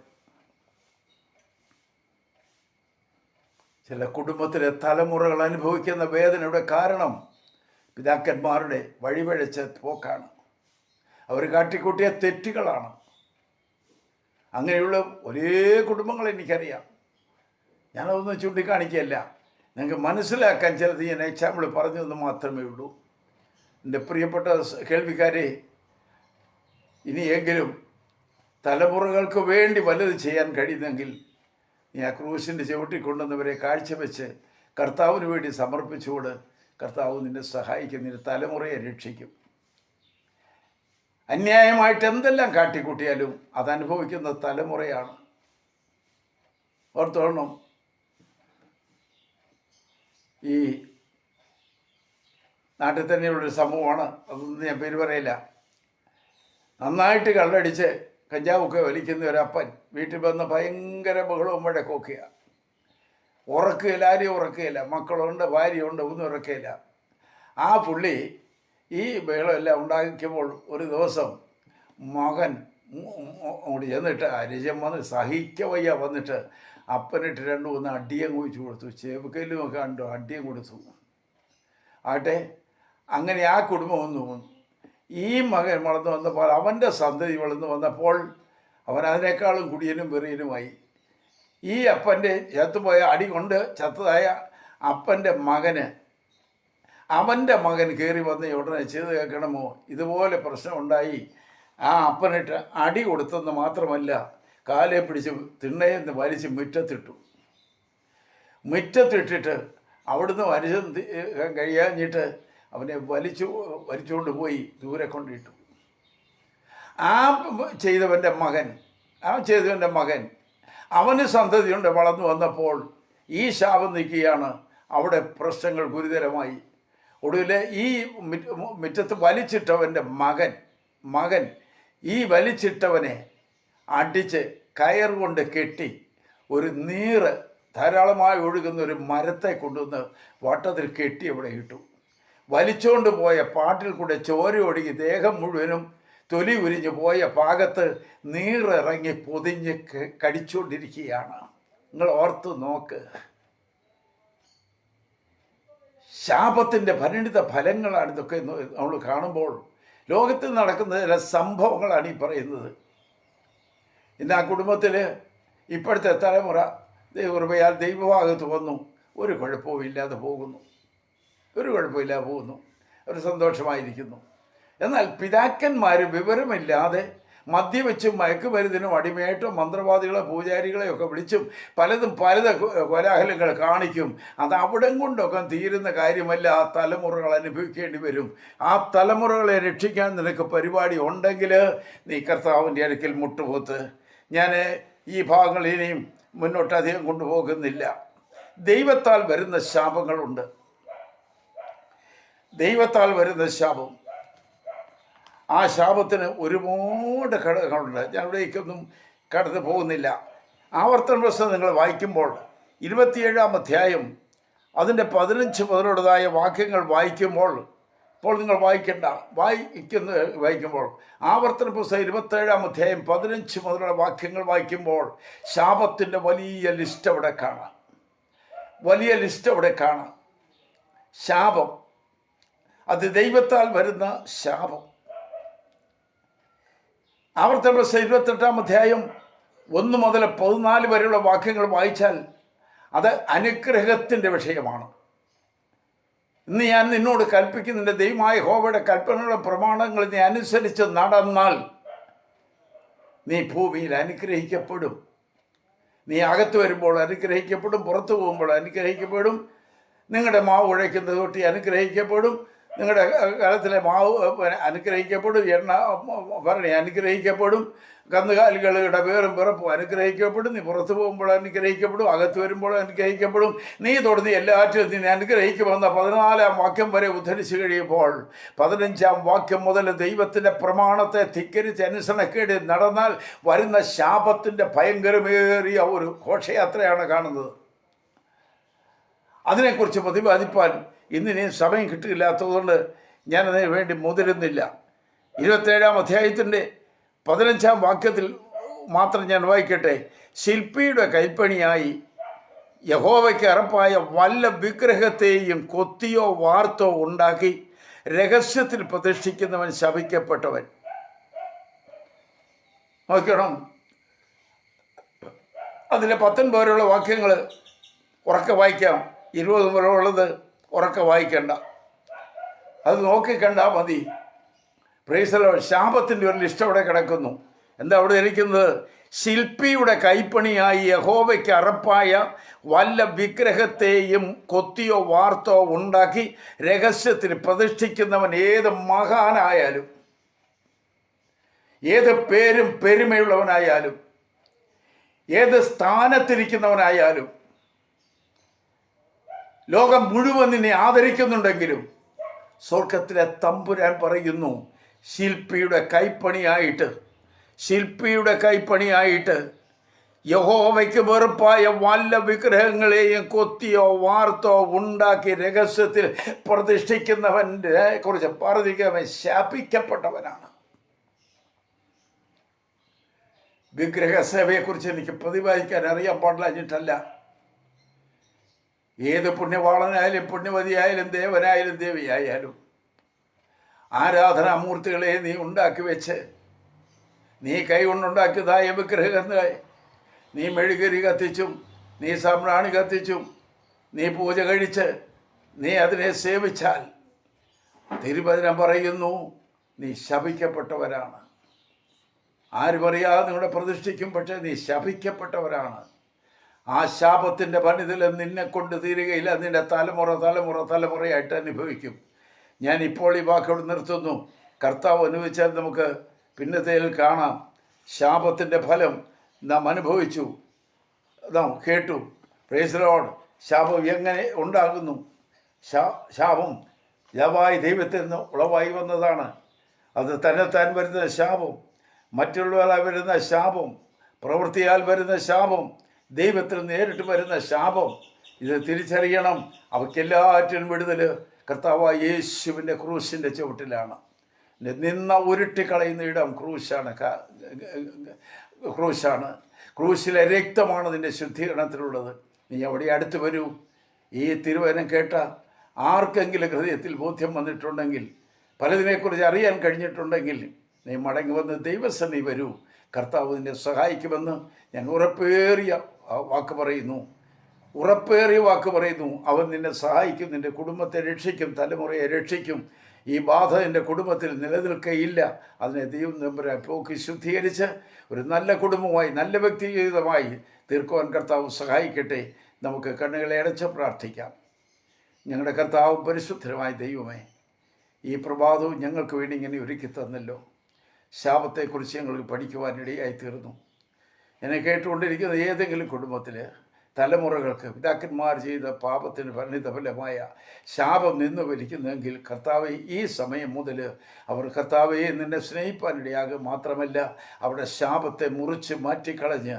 ചില കുടുംബത്തിലെ തലമുറകൾ അനുഭവിക്കുന്ന വേദനയുടെ കാരണം പിതാക്കന്മാരുടെ വഴിപഴച്ച പോക്കാണ്. അവർ കാട്ടിക്കൂട്ടിയ തെറ്റുകളാണ്. അങ്ങനെയുള്ള ഒരേ കുടുംബങ്ങൾ എനിക്കറിയാം. ഞാനതൊന്നും ചൂണ്ടിക്കാണിക്കുകയല്ല, നിങ്ങൾക്ക് മനസ്സിലാക്കാൻ ചിലത് ഞാൻ എക്സാമ്പിൾ പറഞ്ഞതെന്ന് മാത്രമേ ഉള്ളൂ. എൻ്റെ പ്രിയപ്പെട്ട കേൾവിക്കാരെ, ഇനിയെങ്കിലും തലമുറകൾക്ക് വേണ്ടി വലുത് ചെയ്യാൻ കഴിയുന്നെങ്കിൽ നീ ആ ക്രൂശിൻ്റെ ചവിട്ടിക്കൊണ്ടുവന്നവരെ കാഴ്ചവെച്ച് കർത്താവിന് വേണ്ടി സമർപ്പിച്ചുകൊണ്ട് കർത്താവ് നിന്നെ സഹായിക്കും, നിന്റെ തലമുറയെ രക്ഷിക്കും. അന്യായമായിട്ട് എന്തെല്ലാം കാട്ടിക്കൂട്ടിയാലും അതനുഭവിക്കുന്ന തലമുറയാണ്. ഓർത്തോണം. ഈ നാട്ടിൽ തന്നെയുള്ളൊരു സംഭവമാണ്, അതൊന്നും ഞാൻ പേര് പറയില്ല. നന്നായിട്ട് കള്ളടിച്ച് കഞ്ചാവൊക്കെ വലിക്കുന്ന ഒരപ്പൻ വീട്ടിൽ വന്ന് ഭയങ്കര ബഹളവും വഴക്കൊക്കെയാണ്. ഉറക്കുകയില്ല, ആരെയും ഉറക്കുകയില്ല. മക്കളുണ്ട്, ഭാര്യയുണ്ട്, ഒന്നും ഉറക്കുകയില്ല. ആ പുള്ളി ഈ ബഹളമെല്ലാം ഉണ്ടാക്കിയപ്പോൾ ഒരു ദിവസം മകൻ അങ്ങോട്ട് ചെന്നിട്ട് അരിജം വന്ന് സഹിക്കവയ്യ വന്നിട്ട് അപ്പനിട്ട് 2-3 അടിയം കുഴിച്ചു കൊടുത്തു. ചെവുക്കല്ലുമൊക്കെ കണ്ടു അടിയം കൊടുത്തു. ആട്ടെ, അങ്ങനെ ആ കുടുംബം വന്നു. ഈ മകൻ വളർന്നു വന്നപ്പോൾ അവൻ്റെ സന്തതി വളർന്നു വന്നപ്പോൾ അവൻ അതിനേക്കാളും കുടിയനും വെറിയനുമായി. ഈ അപ്പൻ്റെ ചത്തുപോയ അടി കൊണ്ട് ചത്തതായ അപ്പൻ്റെ മകന് അവൻ്റെ മകൻ കയറി വന്ന് ഉടനെ ചെയ്ത് കേൾക്കണമോ, ഇതുപോലെ പ്രശ്നമുണ്ടായി, ആ അപ്പനിട്ട് അടി കൊടുത്തെന്ന് മാത്രമല്ല കാലെ പിടിച്ച് തിണ്ണയെന്ന് വലിച്ച് മുറ്റത്തിട്ടിട്ട് അവിടുന്ന് വലിച്ചു കഴിയാഞ്ഞിട്ട് അവനെ വലിച്ചുകൊണ്ട് പോയി ദൂരെ കൊണ്ടിട്ടു. ആ ചെയ്തവൻ്റെ മകൻ അവന് സന്തതിയുണ്ട് വളർന്നു വന്നപ്പോൾ ഈ ശാപം നീക്കിയാണ്. അവിടെ പ്രശ്നങ്ങൾ ഗുരുതരമായി. ഒടുവിൽ ഈ മുറ്റത്ത് വലിച്ചിട്ടവൻ്റെ മകൻ ഈ വലിച്ചിട്ടവനെ അടിച്ച് കയർ കൊണ്ട് കെട്ടി ഒരു നീറ് ധാരാളമായി ഒഴുകുന്ന ഒരു മരത്തെ കൊണ്ടുവന്ന് വട്ടത്തിൽ കെട്ടി അവിടെ ഇട്ടു. വലിച്ചുകൊണ്ട് പോയ പാട്ടിൽ കൂടെ ചോര ഒഴുകി ദേഹം മുഴുവനും തൊലി ഉരിഞ്ഞു പോയ ഭാഗത്ത് നീറിറങ്ങി പൊതിഞ്ഞ് കടിച്ചുകൊണ്ടിരിക്കുകയാണ്. നിങ്ങൾ ഓർത്ത് നോക്ക്. ശാപത്തിൻ്റെ പരിണിത ഫലങ്ങളാണ് ഇതൊക്കെ നമ്മൾ കാണുമ്പോൾ. ലോകത്തിൽ നടക്കുന്ന ചില സംഭവങ്ങളാണ് ഈ പറയുന്നത്. ഇന്ന് ആ കുടുംബത്തിൽ ഇപ്പോഴത്തെ തലമുറ ദൈവകൃപയാൽ ദൈവഭാഗത്ത് വന്നു, ഒരു കുഴപ്പവുമില്ലാതെ പോകുന്നു, അവർ സന്തോഷമായിരിക്കുന്നു. എന്നാൽ പിതാക്കന്മാർ വിവരമില്ലാതെ മദ്യവെച്ചും മയക്കുമരുന്നിനും അടിമയായിട്ടും മന്ത്രവാദികളെ പൂജാരികളെയൊക്കെ വിളിച്ചും പലതും കോലാഹലങ്ങൾ കാണിക്കും. അത് അവിടം കൊണ്ടൊക്കെ തീരുന്ന കാര്യമല്ല. ആ തലമുറകൾ അനുഭവിക്കേണ്ടി വരും. ആ തലമുറകളെ രക്ഷിക്കാൻ നിനക്ക് പരിപാടി ഉണ്ടെങ്കിൽ നീ കർത്താവിൻ്റെ അടുക്കൽ മുട്ടുപോത്ത്. ഞാൻ ഈ ഭാഗങ്ങൾ ഇനിയും മുന്നോട്ട് അധികം കൊണ്ടുപോകുന്നില്ല. ദൈവത്താൽ വരുന്ന ശാപങ്ങളുണ്ട്. ദൈവത്താൽ വരുന്ന ശാപം, ആ ശാപത്തിന് ഒരുപാട് ഘടകങ്ങളുണ്ട്. ഞാൻ ഇവിടേക്കൊന്നും കടന്നു പോകുന്നില്ല. ആവർത്തന പുസ്തകം നിങ്ങൾ വായിക്കുമ്പോൾ 27-ാം അധ്യായം അതിൻ്റെ 15 മുതലുള്ളതായ വാക്യങ്ങൾ വായിക്കുമ്പോൾ, ഇപ്പോൾ നിങ്ങൾ വായിക്കുമ്പോൾ ആവർത്തന പുസ്തകം 27-ാം അധ്യായം 15 മുതലുള്ള വാക്യങ്ങൾ വായിക്കുമ്പോൾ ശാപത്തിൻ്റെ വലിയ ലിസ്റ്റ് അവിടെ കാണാം. ശാപം, അത് ദൈവത്താൽ വരുന്ന ശാപം. ആവർത്തന പുസ്തകം 28-ാം അധ്യായം 1 മുതൽ 14 വരെയുള്ള വാക്യങ്ങൾ വായിച്ചാൽ അത് അനുഗ്രഹത്തിൻ്റെ വിഷയമാണ്. ഇന്ന് ഞാൻ നിന്നോട് കൽപ്പിക്കുന്ന ദൈവമായ യഹോവയുടെ കൽപ്പനകളും പ്രമാണങ്ങളും നീ അനുസരിച്ച് നടന്നാൽ നീ ഭൂമിയിൽ അനുഗ്രഹിക്കപ്പെടും. നീ അകത്ത് വരുമ്പോൾ അനുഗ്രഹിക്കപ്പെടും, പുറത്തു പോകുമ്പോൾ അനുഗ്രഹിക്കപ്പെടും. നിങ്ങളുടെ മാവ് ഉഴയ്ക്കുന്ന തൊട്ടി അനുഗ്രഹിക്കപ്പെടും, നിങ്ങളുടെ കാലത്തിലെ മാവ് അനുഗ്രഹിക്കപ്പെടും, എണ്ണ ഭരണി അനുഗ്രഹിക്കപ്പെടും, കന്നുകാലികളുടെ പേരും പിറപ്പും അനുഗ്രഹിക്കപ്പെടും. നീ പുറത്തു പോകുമ്പോൾ അനുഗ്രഹിക്കപ്പെടും, അകത്ത് വരുമ്പോൾ അനുഗ്രഹിക്കപ്പെടും. നീ തുടർന്ന് എല്ലാറ്റിലും നീ അനുഗ്രഹിക്കുമെന്ന 14-ാം വാക്യം വരെ ഉദ്ധരിച്ചു കഴിയുമ്പോൾ 15-ാം വാക്യം മുതൽ ദൈവത്തിൻ്റെ പ്രമാണത്തെ ധിക്കരിച്ച് അനുസരണക്കേട് നടന്നാൽ വരുന്ന ശാപത്തിൻ്റെ ഭയങ്കരമേറിയ ഒരു ഘോഷയാത്രയാണ് കാണുന്നത്. അതിനെക്കുറിച്ച് പ്രതിപാദിപ്പാൻ ഇന്നിനി സമയം കിട്ടില്ലാത്തതുകൊണ്ട് ഞാനതിന് വേണ്ടി മുതിരുന്നില്ല. 27-ാം അധ്യായത്തിൻ്റെ 15-ാം വാക്യത്തിൽ മാത്രം ഞാൻ വായിക്കട്ടെ. ശില്പിയുടെ കൈപ്പണിയായി യഹോവയ്ക്ക് അറപ്പായ വല്ല വിഗ്രഹത്തെയും കൊത്തിയോ വാർത്തോ ഉണ്ടാക്കി രഹസ്യത്തിൽ പ്രതിഷ്ഠിക്കുന്നവൻ ശപിക്കപ്പെട്ടവൻ. നോക്കണം, അതിലെ 19 വരെയുള്ള വാക്യങ്ങൾ ഉറക്കെ വായിക്കാം. 20 വരെ ഉള്ളത് ഉറക്കെ വായിക്കണ്ട, അത് നോക്കിക്കണ്ടാൽ മതി. Price the Lord. ശാപത്തിൻ്റെ ഒരു ലിസ്റ്റ് അവിടെ കിടക്കുന്നു. എന്താ അവിടെ ഇരിക്കുന്നത്? ശില്പിയുടെ കൈപ്പണിയായി യഹോവയ്ക്ക് അറപ്പായ വല്ല വിഗ്രഹത്തെയും കൊത്തിയോ വാർത്തോ ഉണ്ടാക്കി രഹസ്യത്തിൽ പ്രതിഷ്ഠിക്കുന്നവൻ ഏത് മഹാനായാലും, ഏത് പേരും പെരുമയുള്ളവനായാലും, ഏത് സ്ഥാനത്തിരിക്കുന്നവനായാലും, ലോകം മുഴുവൻ നിന്നെ ആദരിക്കുന്നുണ്ടെങ്കിലും സ്വർഗത്തിലെ തമ്പുരാൻ പറയുന്നു, ശില്പിയുടെ കൈപ്പണിയായിട്ട് യഹോവയ്ക്ക് വെറുപ്പായ വല്ല വിഗ്രഹങ്ങളെയും കൊത്തിയോ വാർത്തോ ഉണ്ടാക്കി രഹസ്യത്തിൽ പ്രതിഷ്ഠിക്കുന്നവനെ കുറിച്ച് പറഞ്ഞിരിക്കുന്നവൻ ശാപിക്കപ്പെട്ടവനാണ്. വിഗ്രഹസേവയെക്കുറിച്ച് എനിക്ക് പ്രതിപാദിക്കാൻ അറിയാൻ പാടില്ലാഞ്ഞിട്ടല്ല. ഏത് പുണ്യവാളനായാലും പുണ്യവതിയായാലും ദേവനായാലും ദേവിയായാലും ആരാധനാമൂർത്തികളെ നീ ഉണ്ടാക്കി വെച്ച്, നീ കൈകൊണ്ടുണ്ടാക്കിയതായ വിഗ്രഹങ്ങളെ നീ മെഴുകരി കത്തിച്ചും നീ സാമ്രാണി കത്തിച്ചും നീ പൂജ കഴിച്ച് നീ അതിനെ സേവിച്ചാൽ തിരുവചനം പറയുന്നു നീ ശപിക്കപ്പെട്ടവരാണ്. ആരും അറിയാതെ നിങ്ങളുടെ പ്രതിഷ്ഠിക്കും, പക്ഷേ നീ ശപിക്കപ്പെട്ടവരാണ്. ആ ശാപത്തിൻ്റെ പണിതിൽ നിന്നെ കൊണ്ട് തീരുകയില്ല. നിന്റെ തലമുറയായിട്ട് അനുഭവിക്കും. ഞാൻ ഇപ്പോൾ ഈ വാക്കോട് നിർത്തുന്നു. കർത്താവ് അനുഭവിച്ചാൽ നമുക്ക് പിന്നത്തേൽ കാണാം. ശാപത്തിൻ്റെ ഫലം നാം അനുഭവിച്ചു, നാം കേട്ടു. Price the Lord. ശാപം എങ്ങനെ ഉണ്ടാകുന്നു? ശാപം യഹോവയായ ദൈവത്തിൽ നിന്ന് ഉളവായി വന്നതാണ്. അത് തന്നെത്താൻ വരുന്ന ശാപം, മറ്റുള്ളവരാൽ വരുന്ന ശാപം, പ്രവൃത്തിയാൽ വരുന്ന ശാപം, ദൈവത്തിൽ നേരിട്ട് വരുന്ന ശാപം. ഇത് തിരിച്ചറിയണം. അവയ്ക്കെല്ലാറ്റിനും വിടുതൽ കർത്താവായ യേശുവിൻ്റെ ക്രൂശിൻ്റെ ചുവട്ടിലാണ്. നിന്ന ഉരുട്ടിക്കളയുന്ന ഇടം ക്രൂശാണ്. ക്രൂശിലെ രക്തമാണ് നിൻ്റെ ശുദ്ധീകരണത്തിലുള്ളത്. നീ അവിടെ അടുത്ത് വരൂ. ഈ തിരുവചനം കേട്ട ആർക്കെങ്കിലും ഹൃദയത്തിൽ ബോധ്യം വന്നിട്ടുണ്ടെങ്കിൽ, പലതിനെക്കുറിച്ച് അറിയാൻ കഴിഞ്ഞിട്ടുണ്ടെങ്കിൽ, നീ മടങ്ങി വന്ന് ദൈവസന്നിധി വരൂ. കർത്താവ് നിന്നെ സഹായിക്കുമെന്ന് ഞാൻ ഉറപ്പേറിയ വാക്ക് പറയുന്നു. അവൻ നിന്നെ സഹായിക്കും, നിൻ്റെ കുടുംബത്തെ രക്ഷിക്കും, തലമുറയെ രക്ഷിക്കും. ഈ ബാധ എൻ്റെ കുടുംബത്തിൽ നിലനിൽക്കുകയില്ല. അതിനെ ദൈവം നമ്പുരാൻ പോക്കി ശുദ്ധീകരിച്ച് ഒരു നല്ല കുടുംബമായി, നല്ല വ്യക്തി ജീവിതമായി തീർക്കുവാൻ കർത്താവ് സഹായിക്കട്ടെ. നമുക്ക് കണ്ണുകളെ അടച്ച് പ്രാർത്ഥിക്കാം. ഞങ്ങളുടെ കർത്താവും പരിശുദ്ധമായ ദൈവമേ, ഈ പ്രഭാതവും ഞങ്ങൾക്ക് വേണ്ടി ഇങ്ങനെ ഒരുക്കി തന്നല്ലോ. ശാപത്തെക്കുറിച്ച് ഞങ്ങൾക്ക് പഠിക്കുവാനിടയായി തീർന്നു. എന്നെ കേട്ടുകൊണ്ടിരിക്കുന്ന ഏതെങ്കിലും കുടുംബത്തിൽ തലമുറകൾക്ക് പിതാക്കന്മാർ ചെയ്ത പാപത്തിന് പരിണിതഫലമായ ശാപം നിന്ന് വലിക്കുന്നെങ്കിൽ, കർത്താവെ ഈ സമയം മുതൽ അവർ കർത്താവെ നിന്നെ സ്നേഹിപ്പാനിടയാകുക മാത്രമല്ല, അവിടെ ശാപത്തെ മുറിച്ച് മാറ്റിക്കളഞ്ഞ്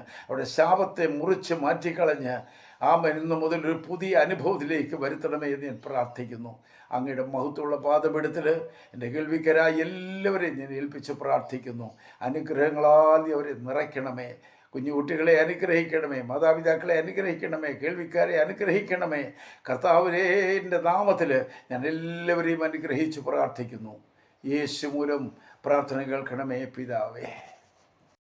ഇന്നു മുതൽ ഒരു പുതിയ അനുഭവത്തിലേക്ക് വരുത്തണമേ എന്ന് ഞാൻ പ്രാർത്ഥിക്കുന്നു. അങ്ങയുടെ മഹത്വമുള്ള പാദമെടുത്തിൽ എൻ്റെ കേൾവിക്കരായി എല്ലാവരെയും ഞാൻ ഏൽപ്പിച്ച് പ്രാർത്ഥിക്കുന്നു. അനുഗ്രഹങ്ങളാൽ അവരെ നിറയ്ക്കണമേ. കുഞ്ഞുകുട്ടികളെ അനുഗ്രഹിക്കണമേ, മാതാപിതാക്കളെ അനുഗ്രഹിക്കണമേ, കേൾവിക്കാരെ അനുഗ്രഹിക്കണമേ. കർത്താവിനെ എൻ്റെ നാമത്തിൽ ഞാൻ എല്ലാവരെയും അനുഗ്രഹിച്ച് പ്രാർത്ഥിക്കുന്നു. യേശു മൂലം പ്രാർത്ഥന കേൾക്കണമേ പിതാവേ.